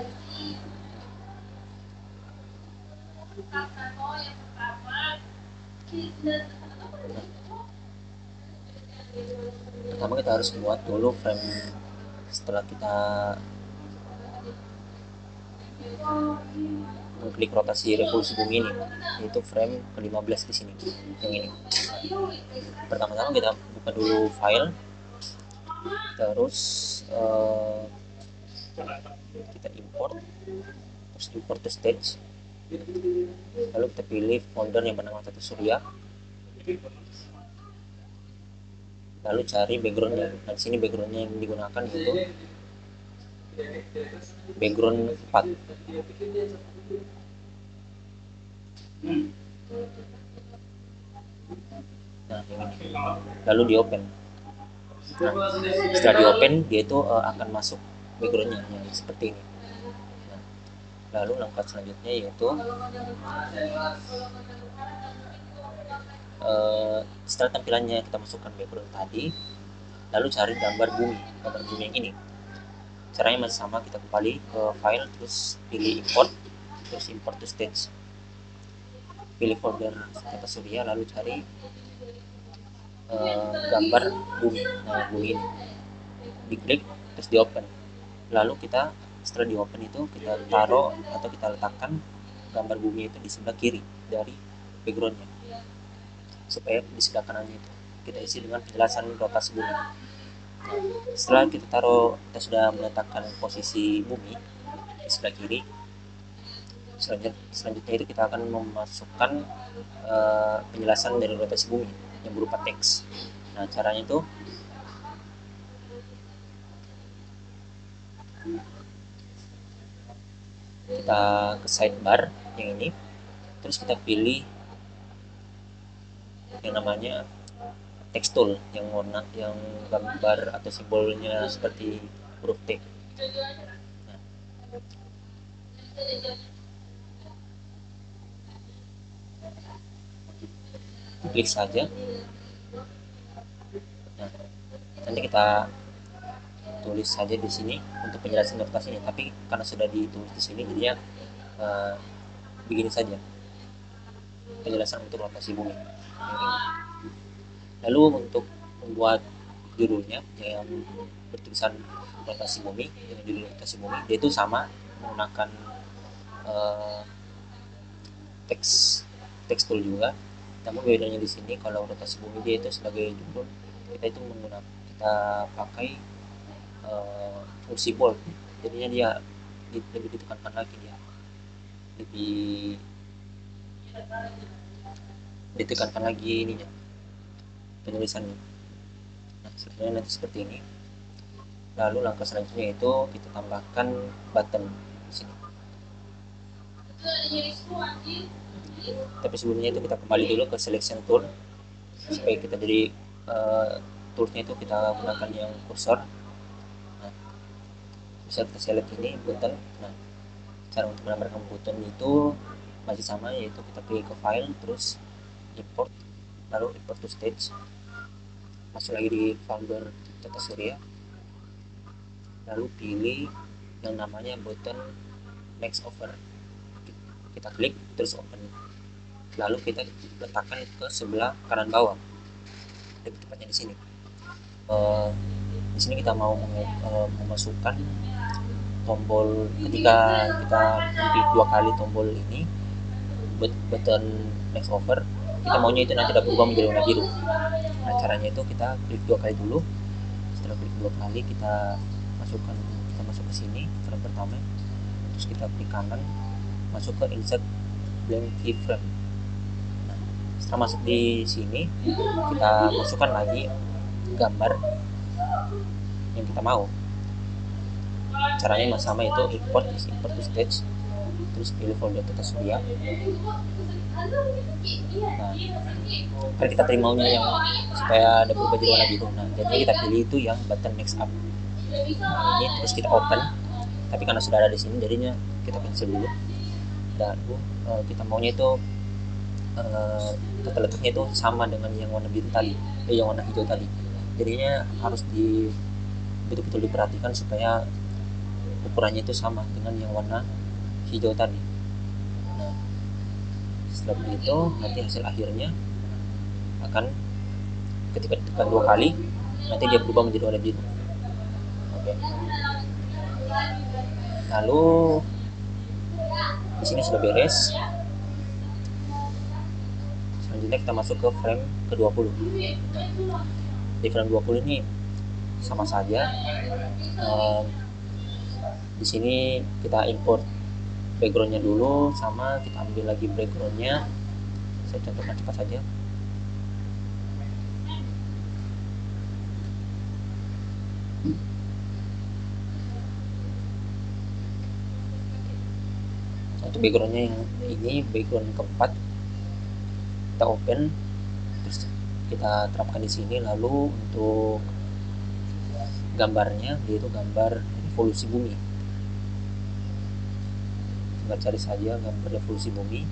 C: Pertama kita harus buat dulu frame setelah kita mengklik rotasi revolusi bumi ini, yaitu frame ke-15 di sini, yang ini. Pertama-tama kita buka dulu file, terus kita import, terus import to stage, lalu kita pilih folder yang bernama tata surya, lalu cari backgroundnya. Nah, di sini backgroundnya yang digunakan yaitu background 4. Nah, yang ini. Lalu di open. Nah, setelah di open, dia itu akan masuk backgroundnya yang seperti ini. Nah, lalu langkah selanjutnya yaitu setelah tampilannya kita masukkan background tadi, lalu cari gambar bumi yang ini. Caranya masih sama, kita kembali ke file, terus pilih import, terus import to stage, pilih folder tata surya, lalu cari gambar bumi. Nah, bumi ini diklik, terus di open. Lalu kita setelah di open itu kita taruh atau kita letakkan gambar bumi itu di sebelah kiri dari backgroundnya, supaya di sebelah kanannya itu kita isi dengan penjelasan rotasi bumi. Setelah kita sudah meletakkan posisi bumi di sebelah kiri, selanjutnya itu kita akan memasukkan penjelasan dari rotasi bumi yang berupa teks. Nah, caranya itu kita ke sidebar yang ini, terus kita pilih yang namanya text tool yang warna yang gambar atau simbolnya seperti huruf T. Nah, klik saja. Nah, nanti kita tulis saja di sini untuk penjelasan rotasinya, tapi karena sudah ditulis di sini jadinya begini saja penjelasan untuk rotasi bumi. Lalu untuk membuat judulnya yang bertulisan rotasi bumi dengan judul rotasi bumi, dia itu sama menggunakan teks tool juga. Namun bedanya di sini kalau rotasi bumi dia itu sebagai judul kita pakai fungsi bold, jadinya dia lebih ditekankan lagi, dia lebih ditekankan lagi ininya penulisannya. Nah, sebenarnya nanti seperti ini. Lalu langkah selanjutnya itu kita tambahkan button di sini. Tapi sebelumnya itu kita kembali dulu ke selection tool supaya kita jadi toolsnya itu kita gunakan yang cursor. Nah, bisa kita select ini button. Nah, cara untuk menambahkan button itu masih sama, yaitu kita pilih ke file, terus import, lalu import to stage, masuk lagi di folder Tata Surya, lalu pilih yang namanya button next over, kita klik terus open, lalu kita letakkan ke sebelah kanan bawah, lebih tepatnya di sini. Di sini kita mau memasukkan tombol, ketika kita klik 2 kali tombol ini button next over, kita maunya itu nanti berubah menjadi warna biru. Nah, caranya itu kita klik 2 kali dulu. Setelah klik 2 kali kita masuk ke sini frame pertama, terus kita klik kanan, masuk ke insert blank keyframe. Nah, setelah masuk di sini kita masukkan lagi gambar yang kita mau. Caranya sama, itu import to stage, terus pilih folder Tata Surya. Nah, kan kita tadi maunya yang supaya ada berubah jadi warna biru. Nah, jadi kita pilih itu yang button next up. Nah, ini terus kita open. Tapi karena sudah ada di sini, jadinya kita cancel dulu. Lalu kita maunya itu tata letaknya itu sama dengan yang warna biru tadi, yang warna hijau tadi. Jadinya harus betul-betul diperhatikan supaya ukurannya itu sama dengan yang warna hijau tadi. Nah, setelah itu nanti hasil akhirnya akan ketika ditekan 2 kali nanti dia berubah menjadi warna biru. Oke. Lalu di sini sudah beres. Selanjutnya kita masuk ke frame ke-20. Nah, di frame 20 ini sama saja. Di sini kita import backgroundnya dulu, sama kita ambil lagi backgroundnya. Saya contohkan cepat saja. Untuk backgroundnya yang ini, background keempat, kita open, terus kita terapkan di sini. Lalu untuk gambarnya, yaitu gambar revolusi bumi, tinggal cari saja gambar revolusi bumi.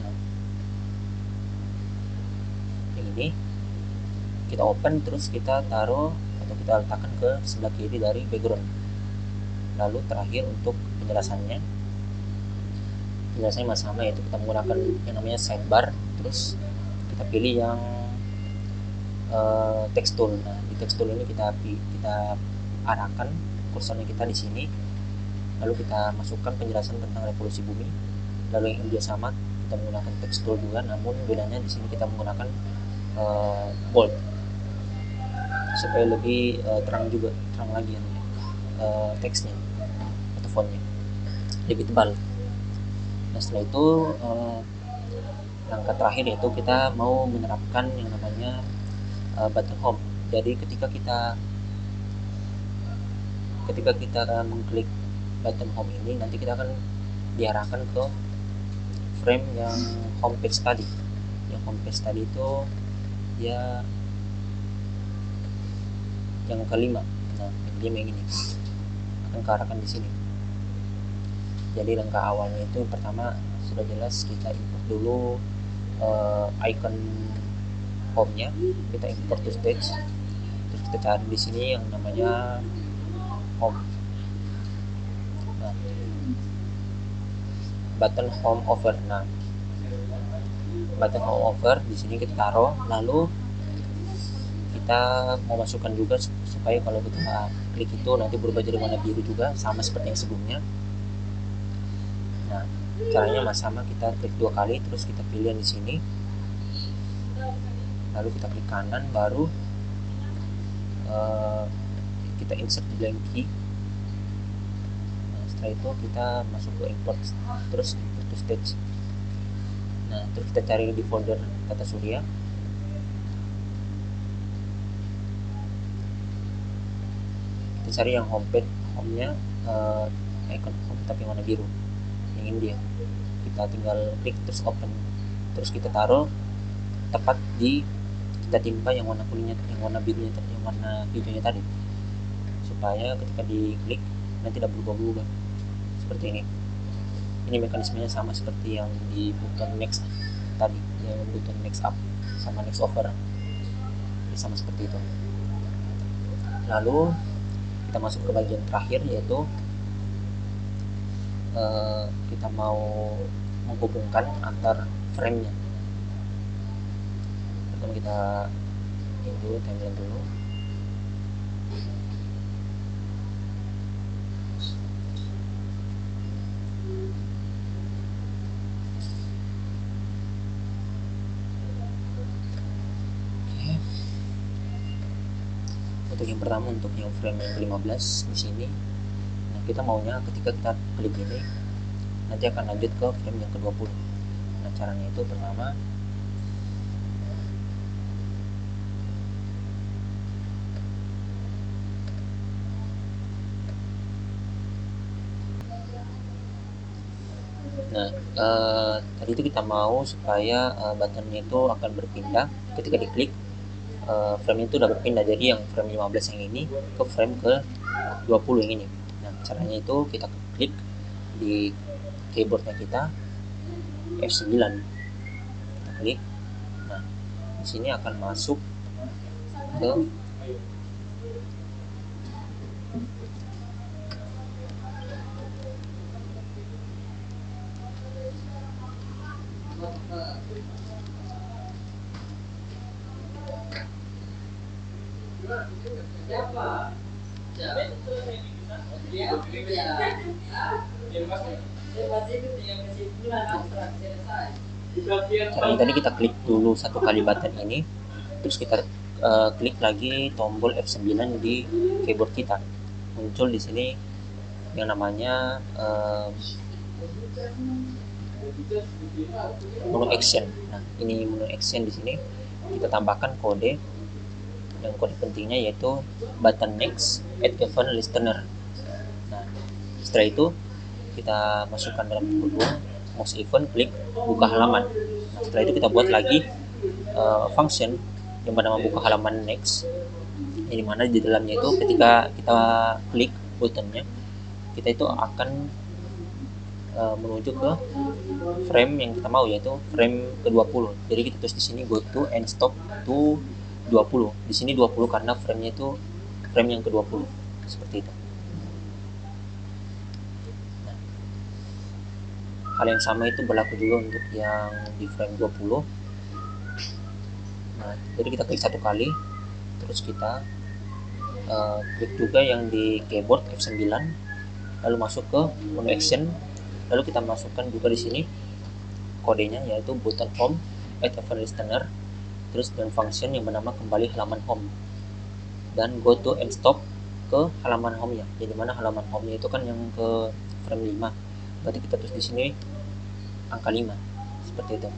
C: Nah, yang ini kita open, terus kita taruh atau kita letakkan ke sebelah kiri dari background. Lalu terakhir untuk penjelasannya masih sama, yaitu kita menggunakan yang namanya sidebar, terus kita pilih yang text tool. Nah, di text tool ini kita arahkan kursornya kita di sini, lalu kita masukkan penjelasan tentang revolusi bumi. Lalu yang juga sama, kita menggunakan text tool juga, namun bedanya di sini kita menggunakan bold supaya lebih terang lagi teksnya atau fontnya lebih tebal. Nah, setelah itu langkah terakhir yaitu kita mau menerapkan yang namanya button home. Jadi ketika kita mengklik button home ini, nanti kita akan diarahkan ke frame yang homepage tadi. Yang homepage tadi itu ya yang kelima. Nah, yang ini akan kearahkan di sini. Jadi langkah awalnya itu pertama sudah jelas, kita import dulu icon home-nya, kita import to stage, terus kita cari di sini yang namanya home. Nah, button home over. Nah, button home over di sini kita taruh, lalu kita mau masukkan juga supaya kalau kita klik itu nanti berubah jadi warna biru juga, sama seperti yang sebelumnya. Nah, caranya sama, kita klik 2 kali, terus kita pilih yang di sini, lalu kita klik kanan, baru kita insert di blank key. Nah, setelah itu kita masuk ke import, terus import to stage. Nah, terus kita cari di folder Tata Surya. Kita cari yang homepage, home-nya icon home tapi warna biru, yang ini dia. Kita tinggal klik terus open, terus kita taruh tepat di, kita timpa yang warna kuningnya, yang warna birunya, yang warna hijaunya tadi, supaya ketika diklik nanti tidak berubah-ubah seperti ini. Ini mekanismenya sama seperti yang di button next tadi, yang button next up sama next over, ini sama seperti itu. Lalu kita masuk ke bagian terakhir, yaitu kita mau menghubungkan antar frame-nya. Pertama kita ini dulu, timeline dulu. Untuk yang pertama, untuk yang frame yang ke-15 di sini, nah kita maunya ketika kita klik ini nanti akan lanjut ke frame yang ke-20. Nah, caranya itu pertama tadi itu kita mau supaya buttonnya itu akan berpindah ketika diklik, frame itu udah berpindah, jadi yang frame 15 yang ini ke frame ke 20 yang ini. Nah, caranya itu kita klik di keyboardnya kita, F9 kita klik. Nah, di sini akan masuk ke caranya tadi kita klik dulu 1 kali button ini, terus kita klik lagi tombol F9 di keyboard kita. Muncul di sini yang namanya menu action. Nah, ini menu action. Di sini kita tambahkan kode, yang kode pentingnya yaitu button next add event listener. Nah, setelah itu kita masukkan dalam kurung mouse event, klik buka halaman. Nah, setelah itu kita buat lagi function yang bernama buka halaman next, yang dimana di dalamnya itu ketika kita klik buttonnya, kita itu akan menuju ke frame yang kita mau, yaitu frame ke-20. Jadi kita tulis di sini go to and stop to 20. Di sini 20 karena frame-nya itu frame yang ke-20, seperti itu. Nah, hal yang sama itu berlaku juga untuk yang di frame 20. Nah, jadi kita klik 1 kali, terus kita klik juga yang di keyboard F9, lalu masuk ke menu action, lalu kita masukkan juga di sini kodenya, yaitu button home add event listener, terus dan function yang bernama kembali halaman home, dan go to and stop ke halaman home-nya. Jadi mana halaman home-nya itu kan yang ke frame 5, berarti kita tulis di sini angka 5, seperti itu.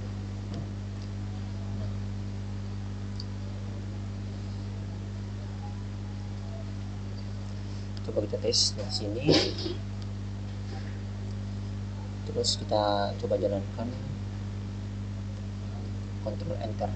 C: Coba kita tes dari sini, terus kita coba jalankan, Ctrl Enter.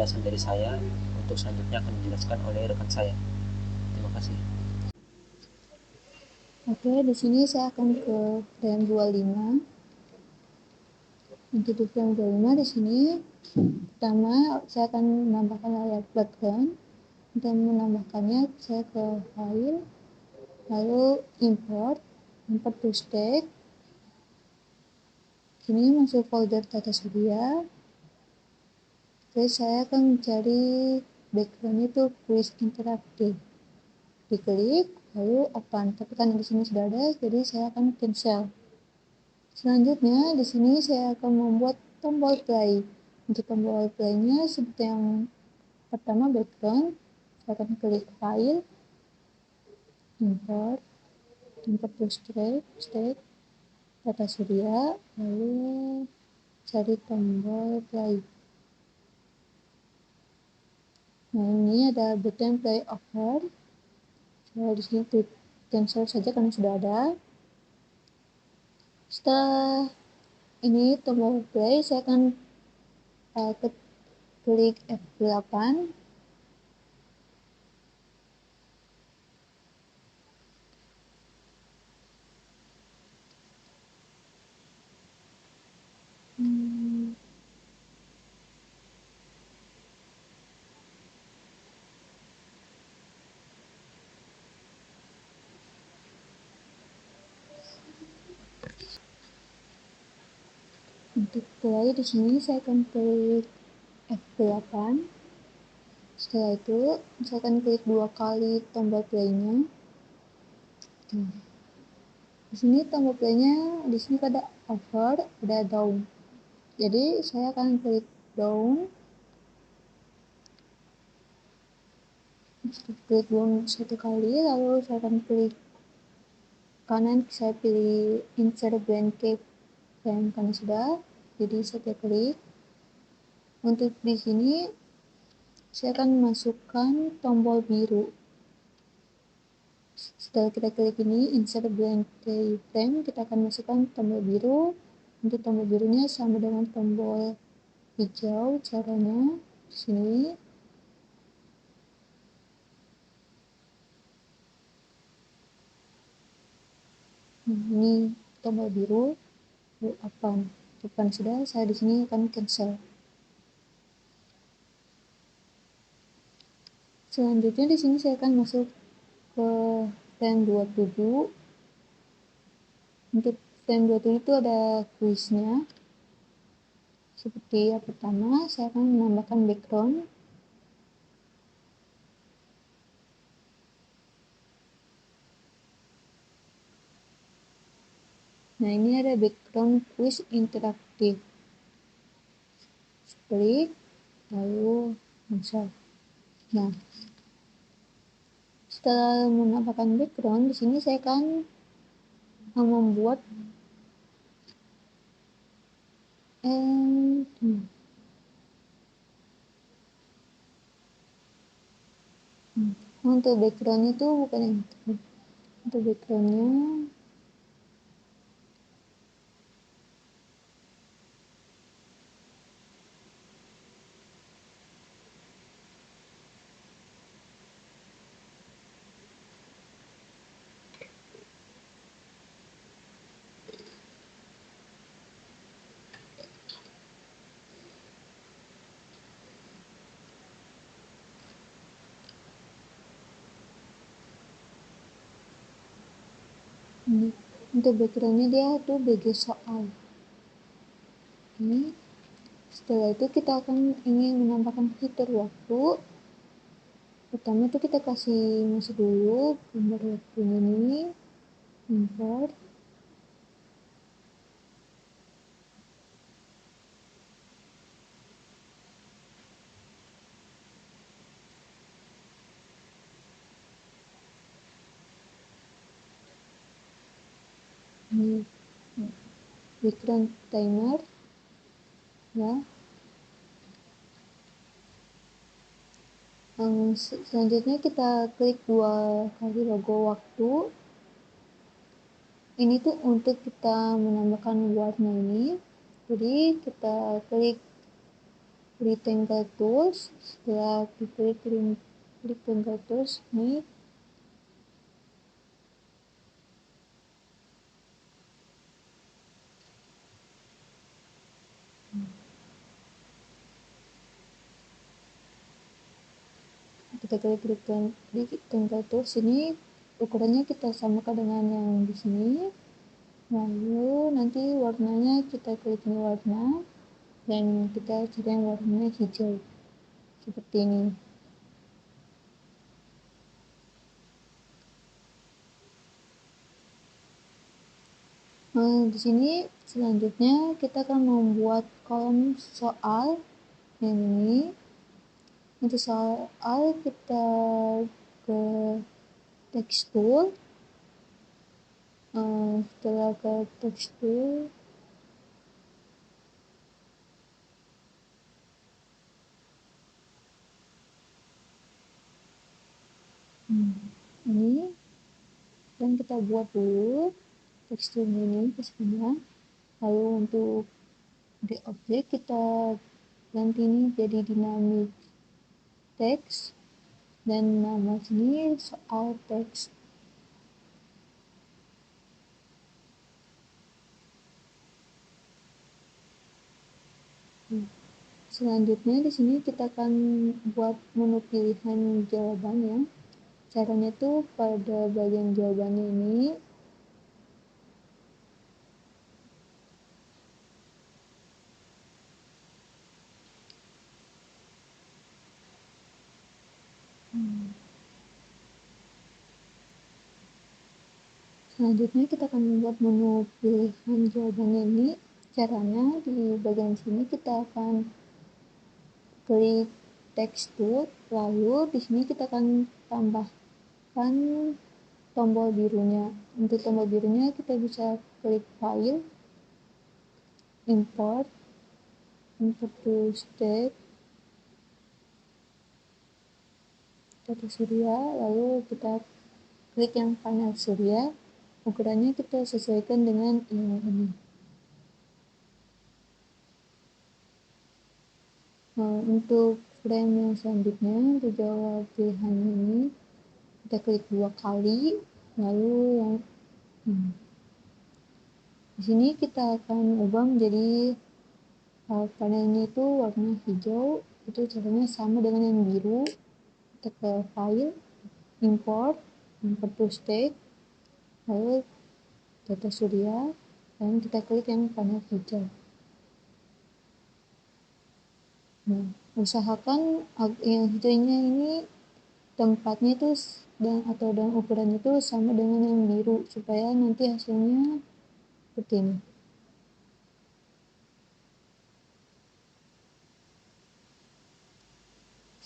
C: penjelasan dari saya. Untuk selanjutnya akan dijelaskan oleh rekan saya. Terima kasih.
A: Oke, di sini saya akan ke frame 25. Untuk di frame 25 di sini pertama saya akan menambahkan layar background. Untuk menambahkannya saya ke file, lalu import to stack. Sini masuk folder Tata Surya. Terus saya akan mencari background itu quiz interaktif. Diklik lalu open, tapi karena di sini sudah ada jadi saya akan cancel. Selanjutnya di sini saya akan membuat tombol play. Untuk tombol playnya seperti yang pertama background, saya akan klik file, import to stack Tata Surya, lalu cari tombol play. Nah ini ada button play over. Saya di sini klik cancel saja karena sudah ada. Setelah ini tombol play, saya akan klik F8. Untuk play di sini saya akan klik F8. Setelah itu saya akan klik 2 kali tombol playnya. Di sini tombol playnya di sini ada over, ada down. Jadi saya akan klik down. Klik down 1 kali, lalu saya akan klik kanan, saya pilih insert blank frame karena sudah. Jadi saya klik. Untuk di sini saya akan masukkan tombol biru. Setelah kita klik ini insert blank frame, kita akan masukkan tombol biru. Untuk tombol birunya sama dengan tombol hijau. Caranya di sini ini tombol biru, open sudah. Saya di sini akan cancel. Selanjutnya di sini saya akan masuk ke frame 27. Untuk frame 27 itu ada kuisnya. Seperti yang pertama, saya akan menambahkan background. Nah, ini ada background quiz interaktif. Klik, lalu cancel. Nah, setelah menambahkan background, di sini saya akan membuat untuk backgroundnya itu bukan yang itu. Untuk backgroundnya ini. Untuk backgroundnya dia tuh BG soal. Ini. Setelah itu kita akan ingin menambahkan fitur waktu. Pertama itu kita kasih masuk dulu gambar waktunya ini, import. Ini background timer ya. Selanjutnya kita klik 2 kali logo waktu. Ini tuh untuk kita menambahkan warna ini. Jadi kita klik rectangle tools. Setelah diklik rectangle tools ini kita klik rectangle tools ini, ukurannya kita samakan dengan yang di sini. Lalu nanti warnanya kita klik ini warna, dan kita cari yang warnanya hijau seperti ini. Di sini selanjutnya kita akan membuat kolom soal yang ini. Untuk soal kita ke text tool. Setelah ke text tool, ini dan kita buat dulu tekstur ini ke sebelah. Lalu untuk di objek kita ganti ini jadi dynamic text, dan nama sini soal text. Selanjutnya di sini kita akan buat menu pilihan jawaban ya. Caranya tuh pada bagian jawabannya ini selanjutnya kita akan membuat menu pilihan jawabannya ini. Caranya di bagian sini kita akan klik text tool, lalu di sini kita akan tambahkan tombol birunya. Untuk tombol birunya kita bisa klik file, import to state, tata surya, lalu kita klik yang panel surya. Ukurannya kita sesuaikan dengan yang ini. Untuk frame yang selanjutnya, dijawab pilihan ini kita klik 2 kali, lalu yang di sini kita akan ubah menjadi panelnya itu warna hijau. Itu caranya sama dengan yang biru. Kita ke file, import to state, lalu tata surya, dan kita klik yang panel hijau. Usahakan yang hijaunya ini tempatnya itu dan ukurannya itu sama dengan yang biru supaya nanti hasilnya seperti ini.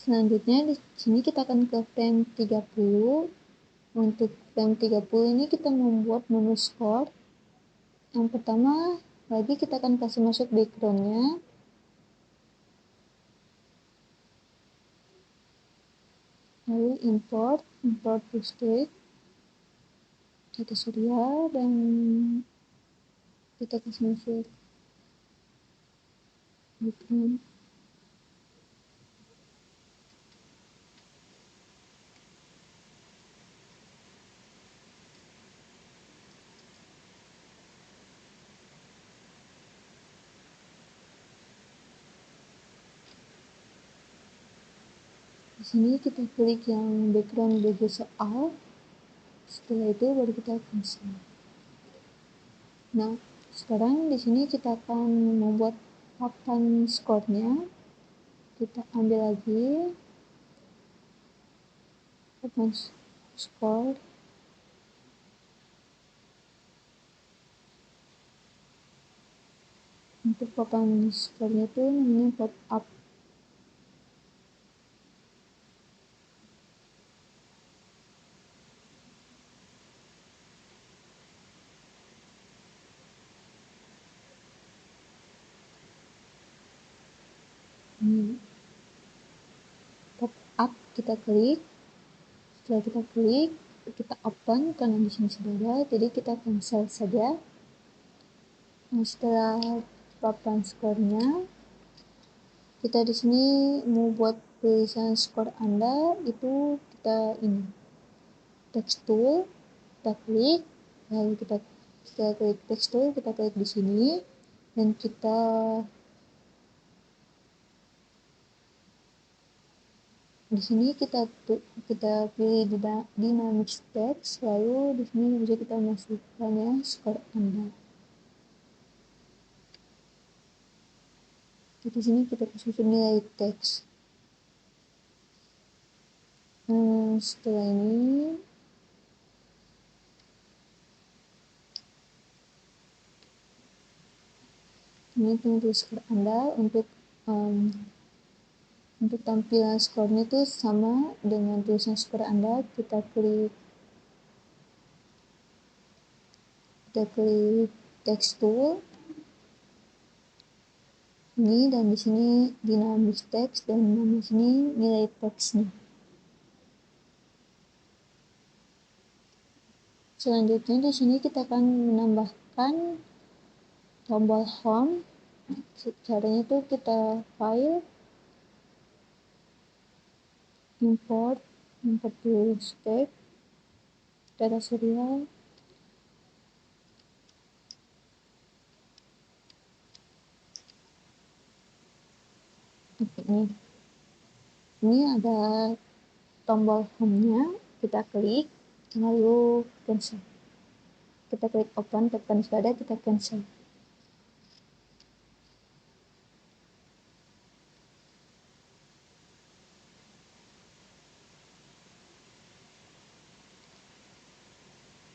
A: Selanjutnya di sini kita akan ke frame 30. Untuk frame 30 ini kita membuat menu score. Yang pertama lagi kita akan kasih masuk backgroundnya. Lalu import to state, tata surya, dan kita kasih masuk background. Di sini kita klik yang background baju soal. Setelah itu baru kita cancel. Nah, sekarang di sini kita akan membuat papan skornya. Kita ambil lagi papan skor. Untuk papan skornya itu namanya pop up. Pop up kita klik. Setelah kita klik, kita open karena di sini sudah ada, jadi kita cancel saja. Nah, setelah papan skornya,
D: kita di sini mau buat tulisan skor Anda, itu kita ini text tool, kita klik, lalu kita klik text tool, kita klik di sini, dan kita di sini kita pilih dynamic text, lalu di sini bisa kita masukkan ya skor Anda. Di sini kita susun nilai teks. Setelah ini tunggu skor Anda untuk tampilan skornya itu sama dengan tulisan skor Anda. Kita klik text tool ini, dan di sini dynamic text, dan di sini nilai teksnya. Selanjutnya di sini kita akan menambahkan tombol home. Caranya itu kita file, import to stack, data serial, ini ada tombol home-nya, kita klik, lalu cancel. Kita klik open, tekan sudah, kita cancel.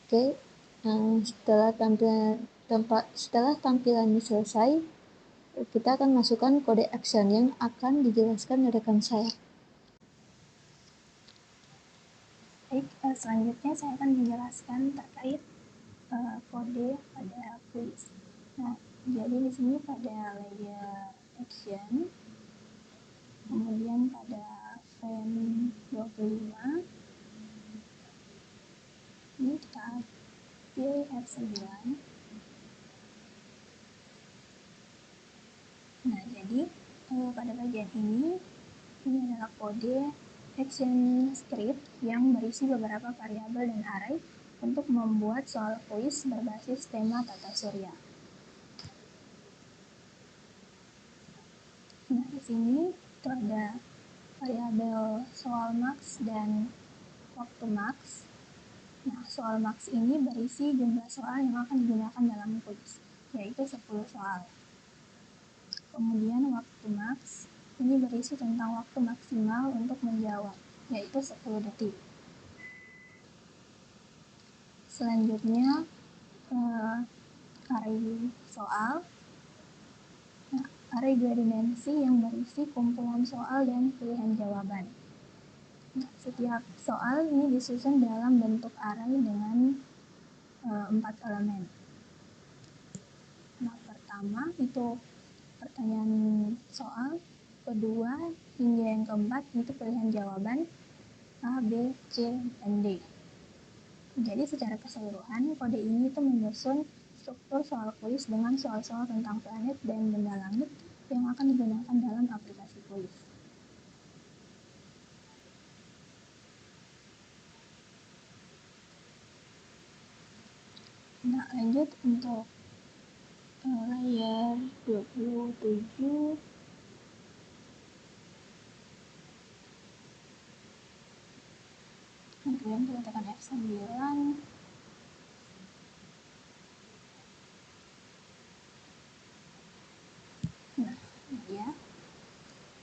D: Oke, setelah tampilan ini selesai, kita akan masukkan kode action yang akan dijelaskan oleh rekan saya.
A: Baik, selanjutnya saya akan menjelaskan terkait kode pada quiz. Nah, jadi di sini pada layer action, kemudian pada frame 25, ini kita pilih F9. Nah, jadi pada bagian ini adalah kode action script yang berisi beberapa variabel dan array untuk membuat soal kuis berbasis tema tata surya. Nah, di sini itu ada variabel soal max dan waktu max. Nah, soal max ini berisi jumlah soal yang akan digunakan dalam kuis, yaitu 10 soal. Kemudian waktu max ini berisi tentang waktu maksimal untuk menjawab, yaitu 10 detik. Selanjutnya array soal. Nah, array 2 dimensi yang berisi kumpulan soal dan pilihan jawaban. Nah, setiap soal ini disusun dalam bentuk array dengan 4 elemen. Nah, pertama itu pertanyaan soal, kedua hingga yang keempat itu pilihan jawaban A, B, C, dan D. Jadi secara keseluruhan kode ini itu menyusun struktur soal kuis dengan soal-soal tentang planet dan benda langit yang akan digunakan dalam aplikasi kuis. Nah, lanjut untuk layer 27. Kemudian kita tekan F9. Nah, ya.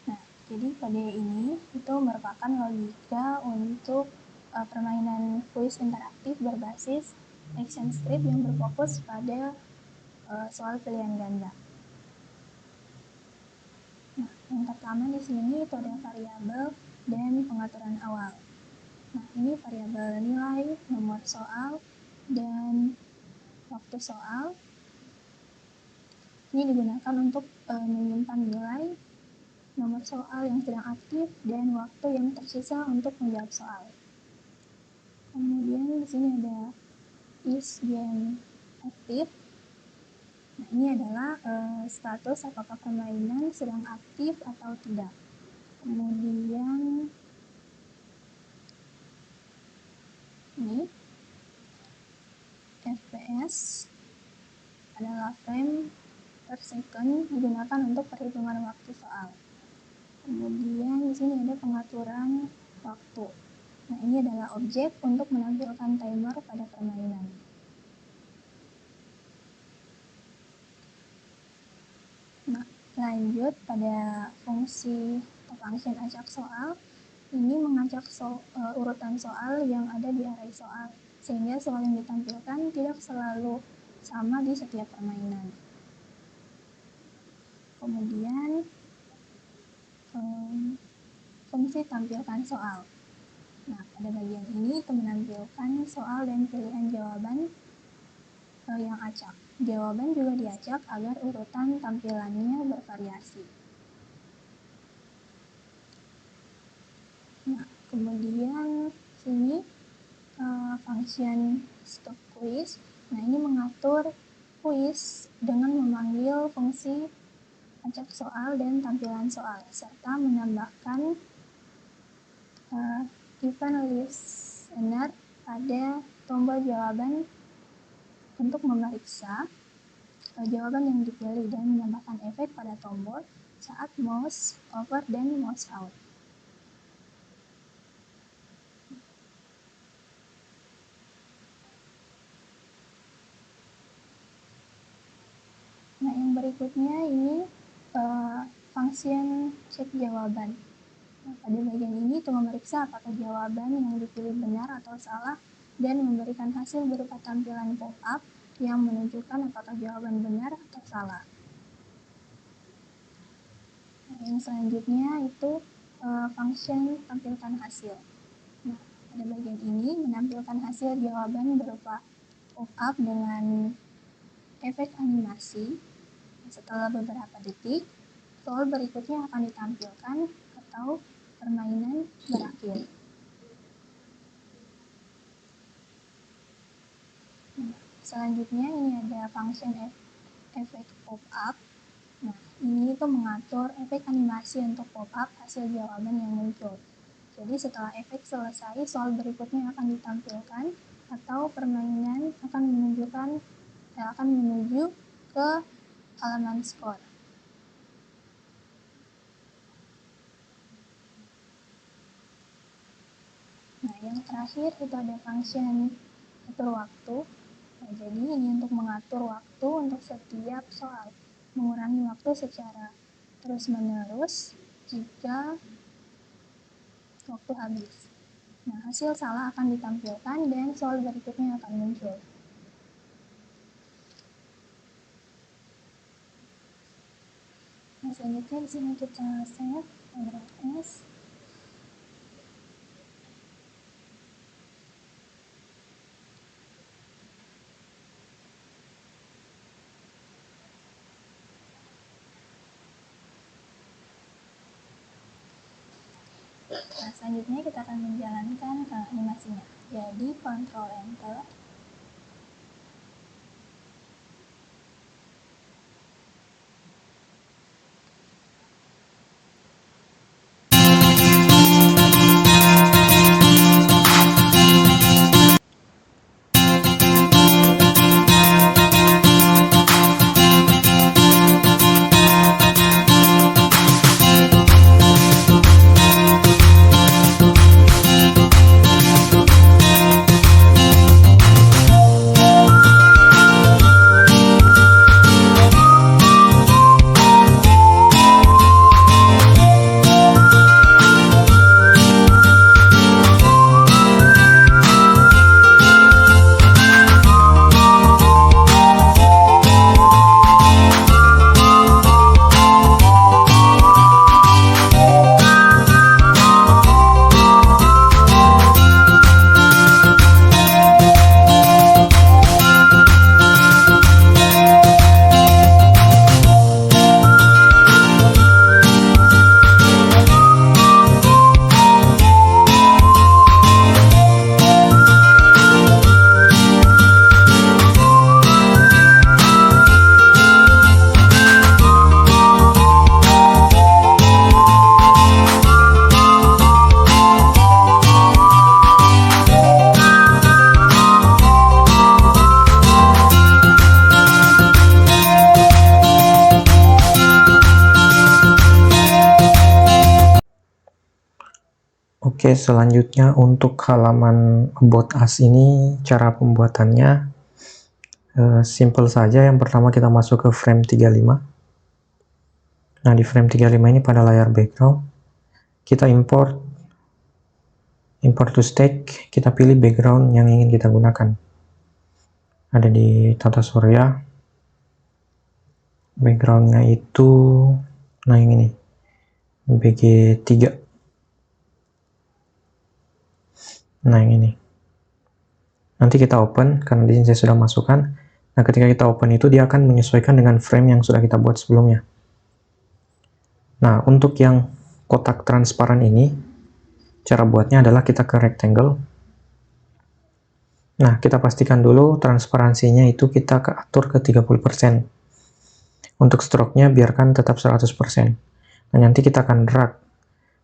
A: Nah, jadi kode ini itu merupakan logika untuk permainan kuis interaktif berbasis action script yang berfokus pada soal pilihan ganda. Nah, yang pertama di sini itu ada variabel dan pengaturan awal. Nah, ini variabel nilai, nomor soal, dan waktu soal. Ini digunakan untuk menyimpan nilai, nomor soal yang sedang aktif, dan waktu yang tersisa untuk menjawab soal. Kemudian di sini ada is game aktif. Nah, ini adalah status apakah permainan sedang aktif atau tidak. Kemudian ini FPS adalah frame per second, digunakan untuk perhitungan waktu soal. Kemudian di sini ada pengaturan waktu. Nah, ini adalah objek untuk menampilkan timer pada permainan. Nah, lanjut pada fungsi atau function acak soal. Ini mengacak urutan soal yang ada di array soal, sehingga soal yang ditampilkan tidak selalu sama di setiap permainan. Kemudian fungsi tampilkan soal. Nah, pada bagian ini itu menampilkan soal dan pilihan jawaban yang acak. Jawaban juga diacak agar urutan tampilannya bervariasi. Nah, kemudian sini function stop quiz. Nah, ini mengatur quiz dengan memanggil fungsi acak soal dan tampilan soal, serta menambahkan event listener pada tombol jawaban untuk memeriksa jawaban yang dipilih dan menambahkan efek pada tombol saat mouse over dan mouse out. Nah, yang berikutnya ini function cek jawaban. Nah, pada bagian ini itu memeriksa apakah jawaban yang dipilih benar atau salah dan memberikan hasil berupa tampilan pop-up yang menunjukkan apakah jawaban benar atau salah. Nah, yang selanjutnya itu function tampilkan hasil. Nah, pada bagian ini menampilkan hasil jawaban berupa pop-up dengan efek animasi. Setelah beberapa detik, soal berikutnya akan ditampilkan atau permainan berakhir. Selanjutnya ini ada function efek pop-up. Nah, ini itu mengatur efek animasi untuk pop-up hasil jawaban yang muncul. Jadi setelah efek selesai, soal berikutnya akan ditampilkan atau permainan akan menuju ke halaman skor. Nah, yang terakhir itu ada function atur waktu. Nah, jadi ini untuk mengatur waktu untuk setiap soal, mengurangi waktu secara terus-menerus jika waktu habis. Nah, hasil salah akan ditampilkan dan soal berikutnya akan muncul. Nah, selanjutnya di sini kita save Ctrl S. Nah, selanjutnya kita akan menjalankan animasinya. Jadi Ctrl Enter.
B: Oke, selanjutnya untuk halaman About Us ini cara pembuatannya simple saja. Yang pertama kita masuk ke frame 35. Nah, di frame 35 ini pada layar background kita import to stack, kita pilih background yang ingin kita gunakan. Ada di Tata Surya. Backgroundnya itu nah yang ini BG3. Nah yang ini nanti kita open karena di sini saya sudah masukkan. Nah ketika kita open itu dia akan menyesuaikan dengan frame yang sudah kita buat sebelumnya. Nah untuk yang kotak transparan ini cara buatnya adalah kita ke rectangle. Nah kita pastikan dulu transparansinya itu kita atur ke 30%. Untuk stroke-nya biarkan tetap 100%. Nah nanti kita akan drag,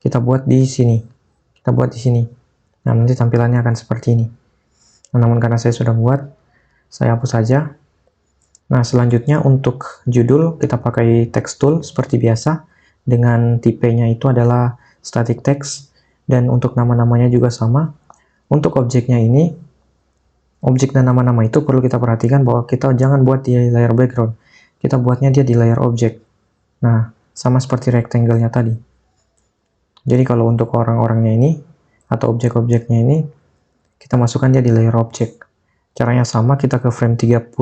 B: kita buat di sini, kita buat di sini. Nah nanti tampilannya akan seperti ini. Nah, namun karena saya sudah buat, saya hapus saja. Nah selanjutnya untuk judul kita pakai text tool seperti biasa, dengan tipenya itu adalah static text, dan untuk nama-namanya juga sama. Untuk objeknya ini, objek dan nama-nama itu perlu kita perhatikan bahwa kita jangan buat di layar background, kita buatnya dia di layar objek. Nah sama seperti rectangle-nya tadi. Jadi kalau untuk orang-orangnya ini atau objek-objeknya ini kita masukkan dia di layer objek. Caranya sama, kita ke frame 35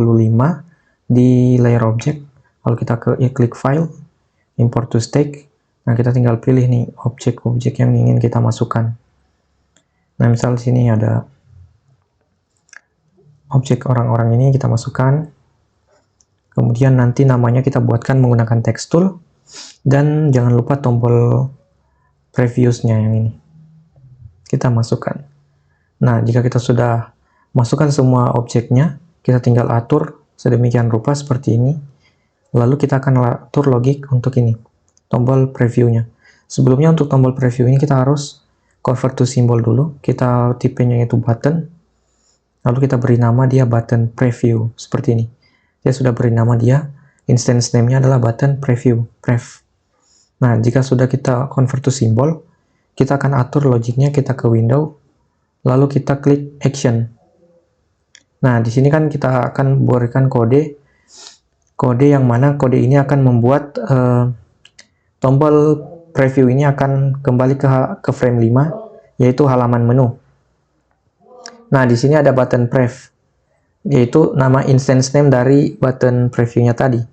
B: di layer objek, lalu kita ke klik file, import to stack. Nah kita tinggal pilih nih objek-objek yang ingin kita masukkan. Nah misal di sini ada objek orang-orang ini kita masukkan. Kemudian nanti namanya kita buatkan menggunakan text tool, dan jangan lupa tombol previews-nya yang ini kita masukkan. Nah jika kita sudah masukkan semua objeknya, kita tinggal atur sedemikian rupa seperti ini. Lalu kita akan atur logik untuk ini, tombol preview-nya. Sebelumnya untuk tombol preview ini kita harus convert to symbol dulu. Kita tipenya itu button, lalu kita beri nama dia button preview seperti ini. Saya sudah beri nama dia, instance name-nya adalah button preview, prev. Nah jika sudah kita convert to symbol, kita akan atur logiknya, kita ke window, lalu kita klik action. Nah di sini kan kita akan berikan kode yang mana kode ini akan membuat tombol preview ini akan kembali ke frame 5, yaitu halaman menu. Nah di sini ada button prev, yaitu nama instance name dari button previewnya tadi.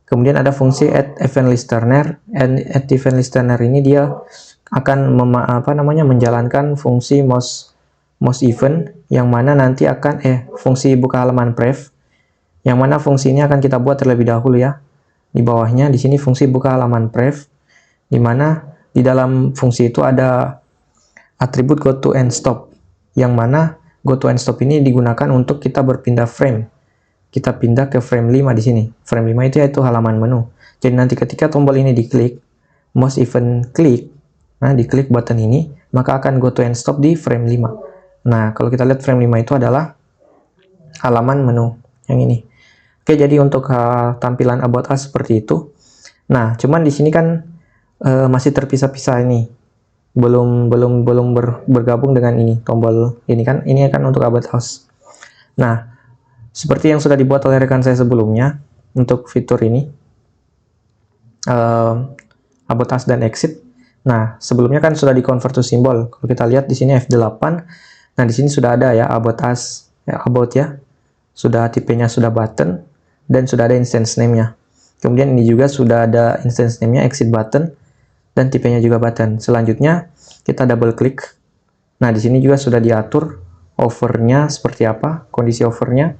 B: Kemudian ada fungsi add event listener, and add event listener ini dia akan menjalankan fungsi mouse event, yang mana nanti akan fungsi buka halaman prev, yang mana fungsi ini akan kita buat terlebih dahulu ya. Di bawahnya di sini fungsi buka halaman prev, di mana di dalam fungsi itu ada atribut go to and stop, yang mana go to and stop ini digunakan untuk kita berpindah frame. Kita pindah ke frame 5 di sini. Frame 5 itu yaitu halaman menu. Jadi nanti ketika tombol ini diklik, mouse event klik, nah diklik button ini, maka akan go to and stop di frame 5. Nah kalau kita lihat frame 5 itu adalah halaman menu yang ini. Oke, jadi untuk tampilan About Us seperti itu. Nah cuman di sini kan masih terpisah-pisah ini, belum bergabung dengan ini tombol ini kan, ini akan untuk About Us. Nah seperti yang sudah dibuat oleh rekan saya sebelumnya untuk fitur ini, About Us dan Exit. Nah, sebelumnya kan sudah di-convert to symbol. Kalau kita lihat di sini F8. Nah, di sini sudah ada ya About Us, About ya. Sudah tipenya sudah button, dan sudah ada instance name-nya. Kemudian ini juga sudah ada instance name-nya Exit button, dan tipenya juga button. Selanjutnya kita double klik. Nah, di sini juga sudah diatur hover-nya seperti apa, kondisi hover-nya.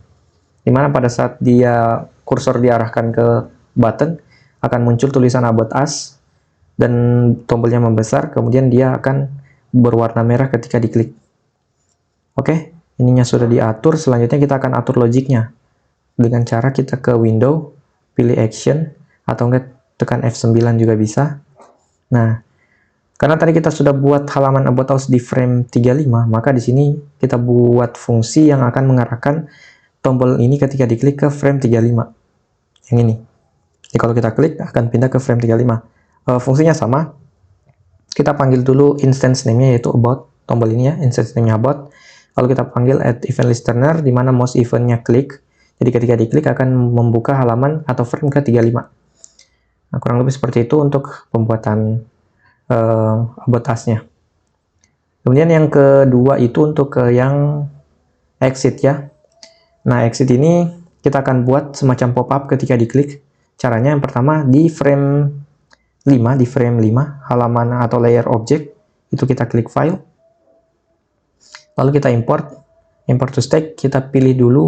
B: Dimana pada saat dia kursor diarahkan ke button, akan muncul tulisan About Us, dan tombolnya membesar, kemudian dia akan berwarna merah ketika diklik. Oke, ininya sudah diatur. Selanjutnya kita akan atur logiknya dengan cara kita ke window, pilih action, atau enggak tekan F9 juga bisa. Nah, karena tadi kita sudah buat halaman About Us di frame 35, maka di sini kita buat fungsi yang akan mengarahkan tombol ini ketika diklik ke frame 35. Yang ini. Jadi kalau kita klik akan pindah ke frame 35. Fungsinya sama. kita panggil dulu instance name-nya yaitu about, tombol ini ya, instance name-nya about. Lalu kita panggil add event listener, di mana mouse event-nya klik. Jadi ketika diklik akan membuka halaman atau frame ke-35. Nah, kurang lebih seperti itu untuk pembuatan about us-nya. Kemudian yang kedua itu untuk yang exit ya. Nah, exit ini kita akan buat semacam pop-up ketika diklik. Caranya yang pertama di frame 5, halaman atau layer object, itu kita klik file. Lalu kita import to stack, kita pilih dulu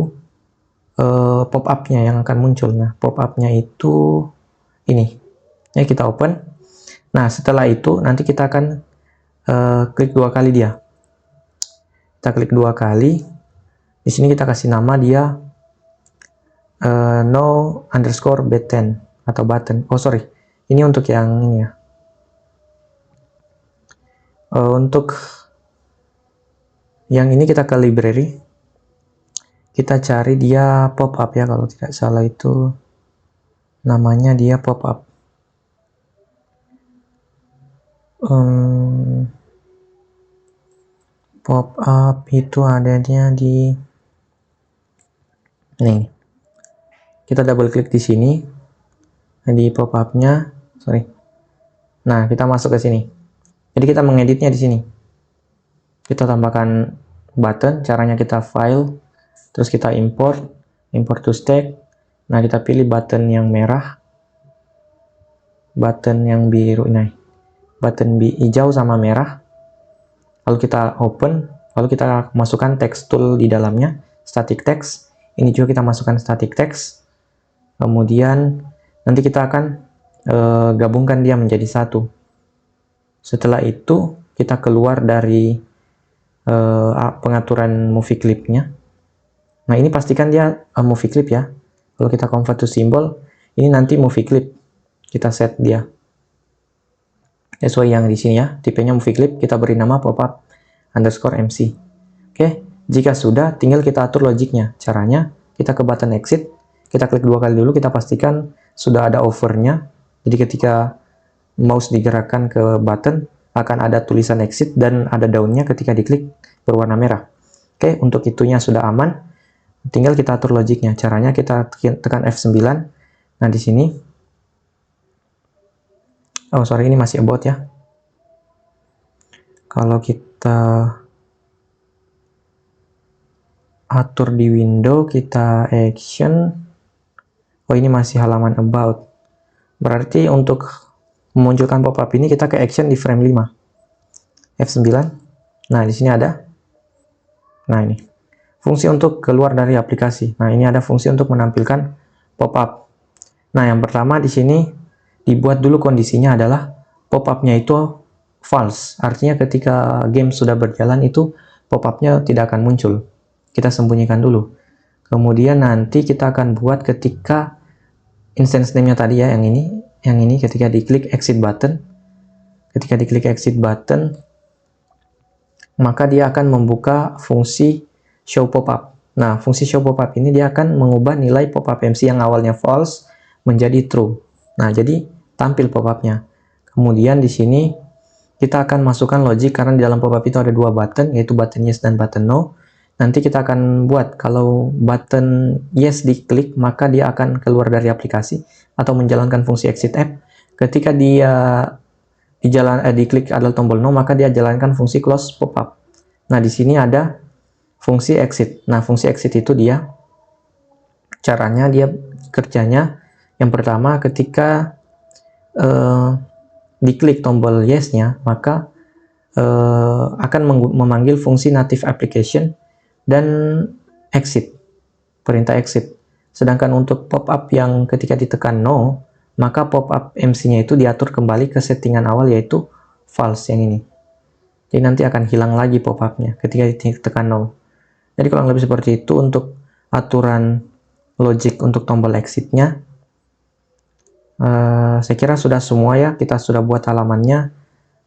B: pop-up-nya yang akan muncul. Nah, pop-up-nya itu ini. Ya, kita open. Nah, setelah itu nanti kita akan klik 2 kali dia. Kita klik 2 kali. Di sini kita kasih nama dia no_button atau button. Oh sorry, ini untuk yang ini ya. Untuk yang ini kita ke library. Kita cari dia pop-up ya, kalau tidak salah itu namanya dia pop-up. Pop-up itu adanya di nih. Kita double klik di sini di pop-up-nya, sorry. Nah, kita masuk ke sini. Jadi kita mengeditnya di sini. Kita tambahkan button, caranya kita file, terus kita import to stack. Nah, kita pilih button yang merah, button yang biru, nah, button hijau sama merah. Lalu kita open, lalu kita masukkan text tool di dalamnya, static text. Ini juga kita masukkan static text. Kemudian nanti kita akan gabungkan dia menjadi satu. Setelah itu kita keluar dari pengaturan movie clip-nya. Nah, ini pastikan dia movie clip ya. Kalau kita convert to symbol, ini nanti movie clip. Kita set dia sesuai yang di sini ya. Tipenya movie clip, kita beri nama pop-up _mc. Oke, jika sudah, tinggal kita atur logiknya. Caranya, kita ke button exit, kita klik 2 kali dulu, kita pastikan sudah ada overnya. Jadi ketika mouse digerakkan ke button, akan ada tulisan exit dan ada daunnya ketika diklik berwarna merah. Oke, untuk itunya sudah aman. Tinggal kita atur logiknya. Caranya kita tekan F9. Nah, di sini, oh sorry, ini masih about ya. Kalau kita atur di window, kita action. Oh, ini masih halaman about. Berarti untuk memunculkan pop-up ini kita ke action di frame 5. F9. Nah, di sini ada. Nah, ini. Fungsi untuk keluar dari aplikasi. Nah, ini ada fungsi untuk menampilkan pop-up. Nah, yang pertama di sini dibuat dulu kondisinya adalah pop-up-nya itu false. Artinya ketika game sudah berjalan itu pop-up-nya tidak akan muncul. Kita sembunyikan dulu. Kemudian nanti kita akan buat ketika instance name-nya tadi ya, yang ini ketika diklik exit button. Ketika diklik exit button, maka dia akan membuka fungsi show pop-up. Nah, fungsi show pop-up ini dia akan mengubah nilai pop-up MC yang awalnya false menjadi true. Nah, jadi tampil pop-up-nya. Kemudian di sini kita akan masukkan logic karena di dalam pop-up itu ada 2 button, yaitu button yes dan button no. Nanti kita akan buat kalau button yes diklik, maka dia akan keluar dari aplikasi atau menjalankan fungsi exit app. Ketika dia diklik adalah tombol no, maka dia jalankan fungsi close pop-up. Nah, di sini ada fungsi exit. Nah, fungsi exit itu dia caranya, dia kerjanya yang pertama ketika diklik tombol yes-nya, maka akan memanggil fungsi native application dan exit, perintah exit. Sedangkan untuk pop-up yang ketika ditekan no, maka pop-up MC-nya itu diatur kembali ke settingan awal, yaitu false yang ini. Jadi nanti akan hilang lagi pop-up-nya ketika ditekan no. Jadi kurang lebih seperti itu untuk aturan logic untuk tombol exit-nya. Saya kira sudah semua ya, kita sudah buat halamannya.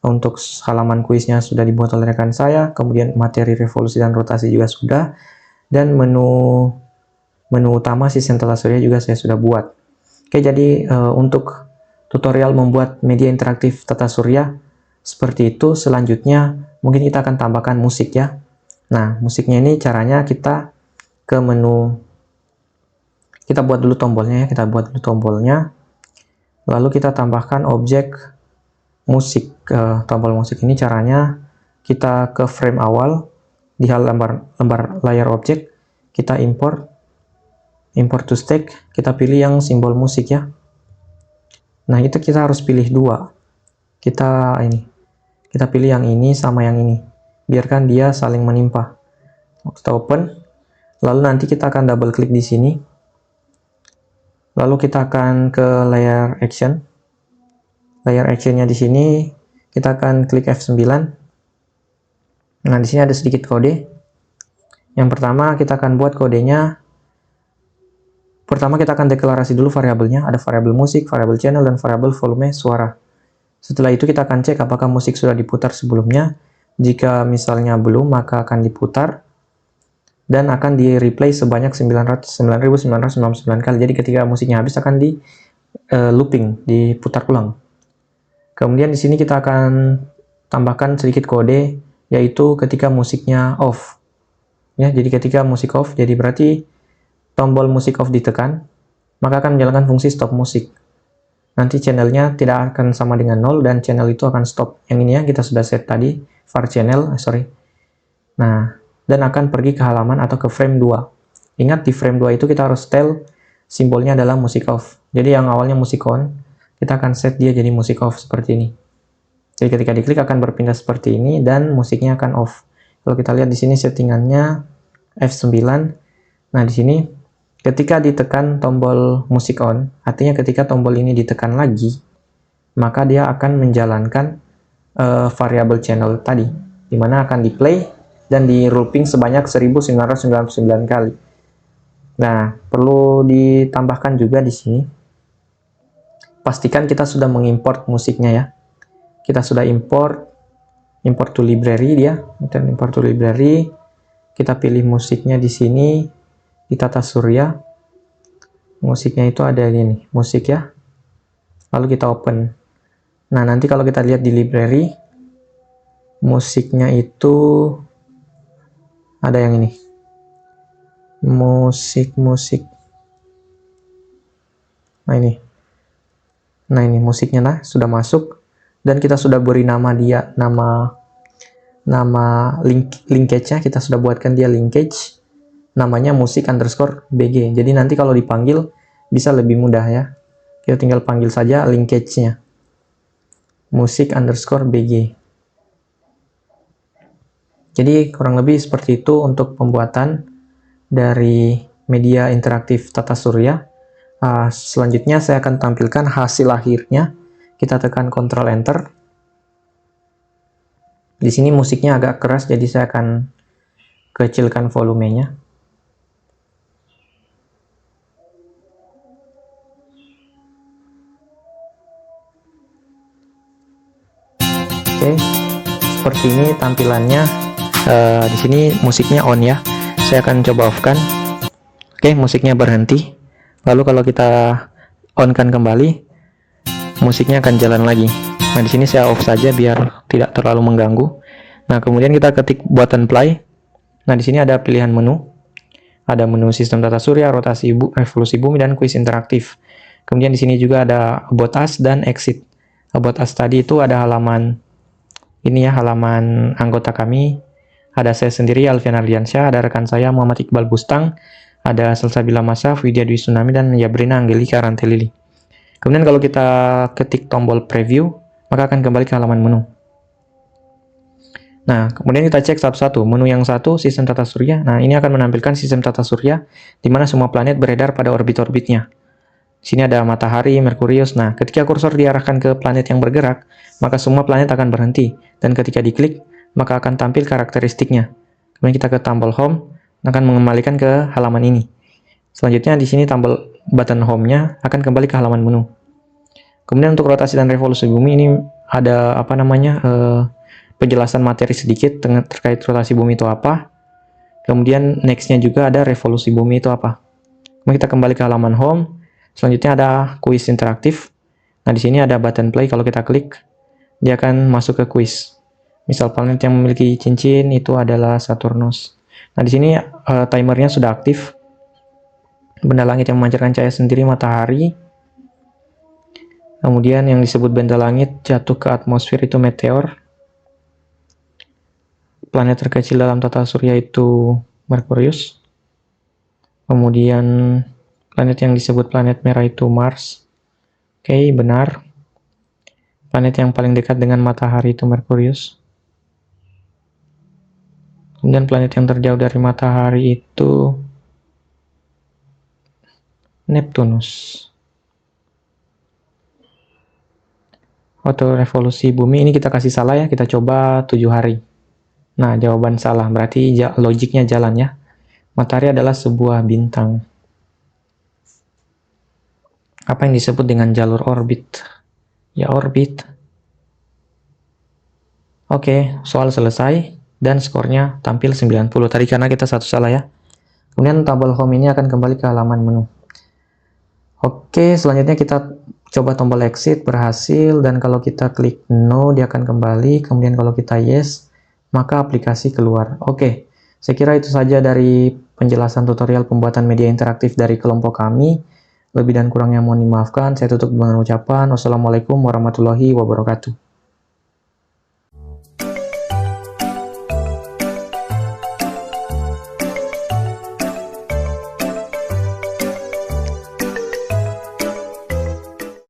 B: Untuk halaman kuisnya sudah dibuat oleh rekan saya, kemudian materi revolusi dan rotasi juga sudah, dan menu utama si Centella Surya juga saya sudah buat. Oke, jadi untuk tutorial membuat media interaktif Tata Surya Seperti itu. Selanjutnya mungkin kita akan tambahkan musik ya. Nah, musiknya ini caranya kita ke menu, kita buat dulu tombolnya ya, lalu kita tambahkan objek musik. Tombol musik ini caranya kita ke frame awal, di lembar layar objek, kita import to stack, kita pilih yang simbol musik ya. Nah, itu kita harus pilih dua. Kita pilih yang ini sama yang ini, biarkan dia saling menimpa. Kita open, lalu nanti kita akan double klik di sini, lalu kita akan ke layer action. Layer actionnya di sini kita akan klik F9. Nah, di sini ada sedikit kode. Yang pertama kita akan buat kodenya. Pertama kita akan deklarasi dulu variabelnya. Ada variabel musik, variabel channel, dan variabel volume suara. Setelah itu kita akan cek apakah musik sudah diputar sebelumnya. Jika misalnya belum, maka akan diputar dan akan di replay sebanyak 999 kali. Jadi ketika musiknya habis akan di looping, diputar ulang. Kemudian di sini kita akan tambahkan sedikit kode, yaitu ketika musiknya off. Ya, jadi ketika musik off, jadi berarti tombol musik off ditekan, maka akan menjalankan fungsi stop musik. Nanti channelnya tidak akan sama dengan 0 dan channel itu akan stop. Yang ini ya kita sudah set tadi, var channel, Nah, dan akan pergi ke halaman atau ke frame 2. Ingat di frame 2 itu kita harus setel simbolnya adalah musik off. Jadi yang awalnya musik on, kita akan set dia jadi musik off seperti ini. Jadi ketika diklik akan berpindah seperti ini dan musiknya akan off. Kalau kita lihat di sini settingannya F9. Nah, di sini ketika ditekan tombol musik on, artinya ketika tombol ini ditekan lagi, maka dia akan menjalankan variabel channel tadi, dimana akan di play dan di looping sebanyak 1999 kali. Nah, perlu ditambahkan juga di sini, pastikan kita sudah mengimport musiknya ya. Kita sudah import to library dia, dan import to library. Kita pilih musiknya di sini, di Tata Surya. Musiknya itu ada ini, musik ya. Lalu kita open. Nah, nanti kalau kita lihat di library, musiknya itu ada yang ini. Musik. Nah, ini musiknya sudah masuk dan kita sudah beri nama dia, nama linkage-nya kita sudah buatkan dia linkage, namanya musik_bg. Jadi nanti kalau dipanggil bisa lebih mudah ya. Kita tinggal panggil saja linkage-nya, musik_bg. Jadi kurang lebih seperti itu untuk pembuatan dari media interaktif Tata Surya. Selanjutnya saya akan tampilkan hasil akhirnya. Kita tekan Ctrl Enter. Di sini musiknya agak keras, jadi saya akan kecilkan volumenya. Oke, seperti ini tampilannya. Di sini musiknya on ya. Saya akan coba off-kan. Oke, musiknya berhenti. Lalu kalau kita on-kan kembali, musiknya akan jalan lagi. Nah, di sini saya off saja biar tidak terlalu mengganggu. Nah, kemudian kita ketik button play. Nah, di sini ada pilihan menu. Ada menu sistem Tata Surya, rotasi revolusi bumi, dan kuis interaktif. Kemudian di sini juga ada about us dan exit. About us tadi itu ada halaman ini ya, halaman anggota kami. Ada saya sendiri, Alfian Ardiansyah, ada rekan saya Muhammad Iqbal Bustang, ada Salsabila Masaf, Widya Dwi Tsunami, dan Yabrina Angelika Rantelili. Kemudian kalau kita ketik tombol preview, maka akan kembali ke halaman menu. Nah, kemudian kita cek satu-satu. Menu yang satu, sistem Tata Surya. Nah, ini akan menampilkan sistem Tata Surya, di mana semua planet beredar pada orbit-orbitnya. Di sini ada matahari, Merkurius. Nah, ketika kursor diarahkan ke planet yang bergerak, maka semua planet akan berhenti. Dan ketika diklik, maka akan tampil karakteristiknya. Kemudian kita ke tombol home, akan mengembalikan ke halaman ini. Selanjutnya di sini tombol button home-nya akan kembali ke halaman menu. Kemudian untuk rotasi dan revolusi bumi ini ada penjelasan materi sedikit terkait rotasi bumi itu apa. Kemudian next-nya juga ada revolusi bumi itu apa. Kemudian kita kembali ke halaman home. Selanjutnya ada kuis interaktif. Nah, di sini ada button play kalau kita klik. dia akan masuk ke kuis. Misal planet yang memiliki cincin itu adalah Saturnus. Nah, di sini timernya sudah aktif. Benda langit yang memancarkan cahaya sendiri matahari. Kemudian yang disebut benda langit jatuh ke atmosfer itu meteor. Planet terkecil dalam tata surya itu Merkurius. Kemudian planet yang disebut planet merah itu Mars. Oke, benar. Planet yang paling dekat dengan matahari itu Merkurius. Kemudian planet yang terjauh dari matahari itu Neptunus. Waktu revolusi bumi ini kita kasih salah ya, kita coba 7 hari. Nah, jawaban salah, berarti logiknya jalan ya. Matahari adalah sebuah bintang. Apa yang disebut dengan jalur orbit? Ya, orbit. Oke, soal selesai dan skornya tampil 90. Tadi karena kita satu salah ya. Kemudian tabel home ini akan kembali ke halaman menu. Oke, selanjutnya kita coba tombol exit, berhasil, dan kalau kita klik no, dia akan kembali. Kemudian kalau kita yes, maka aplikasi keluar. Oke, saya kira itu saja dari penjelasan tutorial pembuatan media interaktif dari kelompok kami. Lebih dan kurangnya mohon dimaafkan. Saya tutup dengan ucapan wassalamualaikum warahmatullahi wabarakatuh.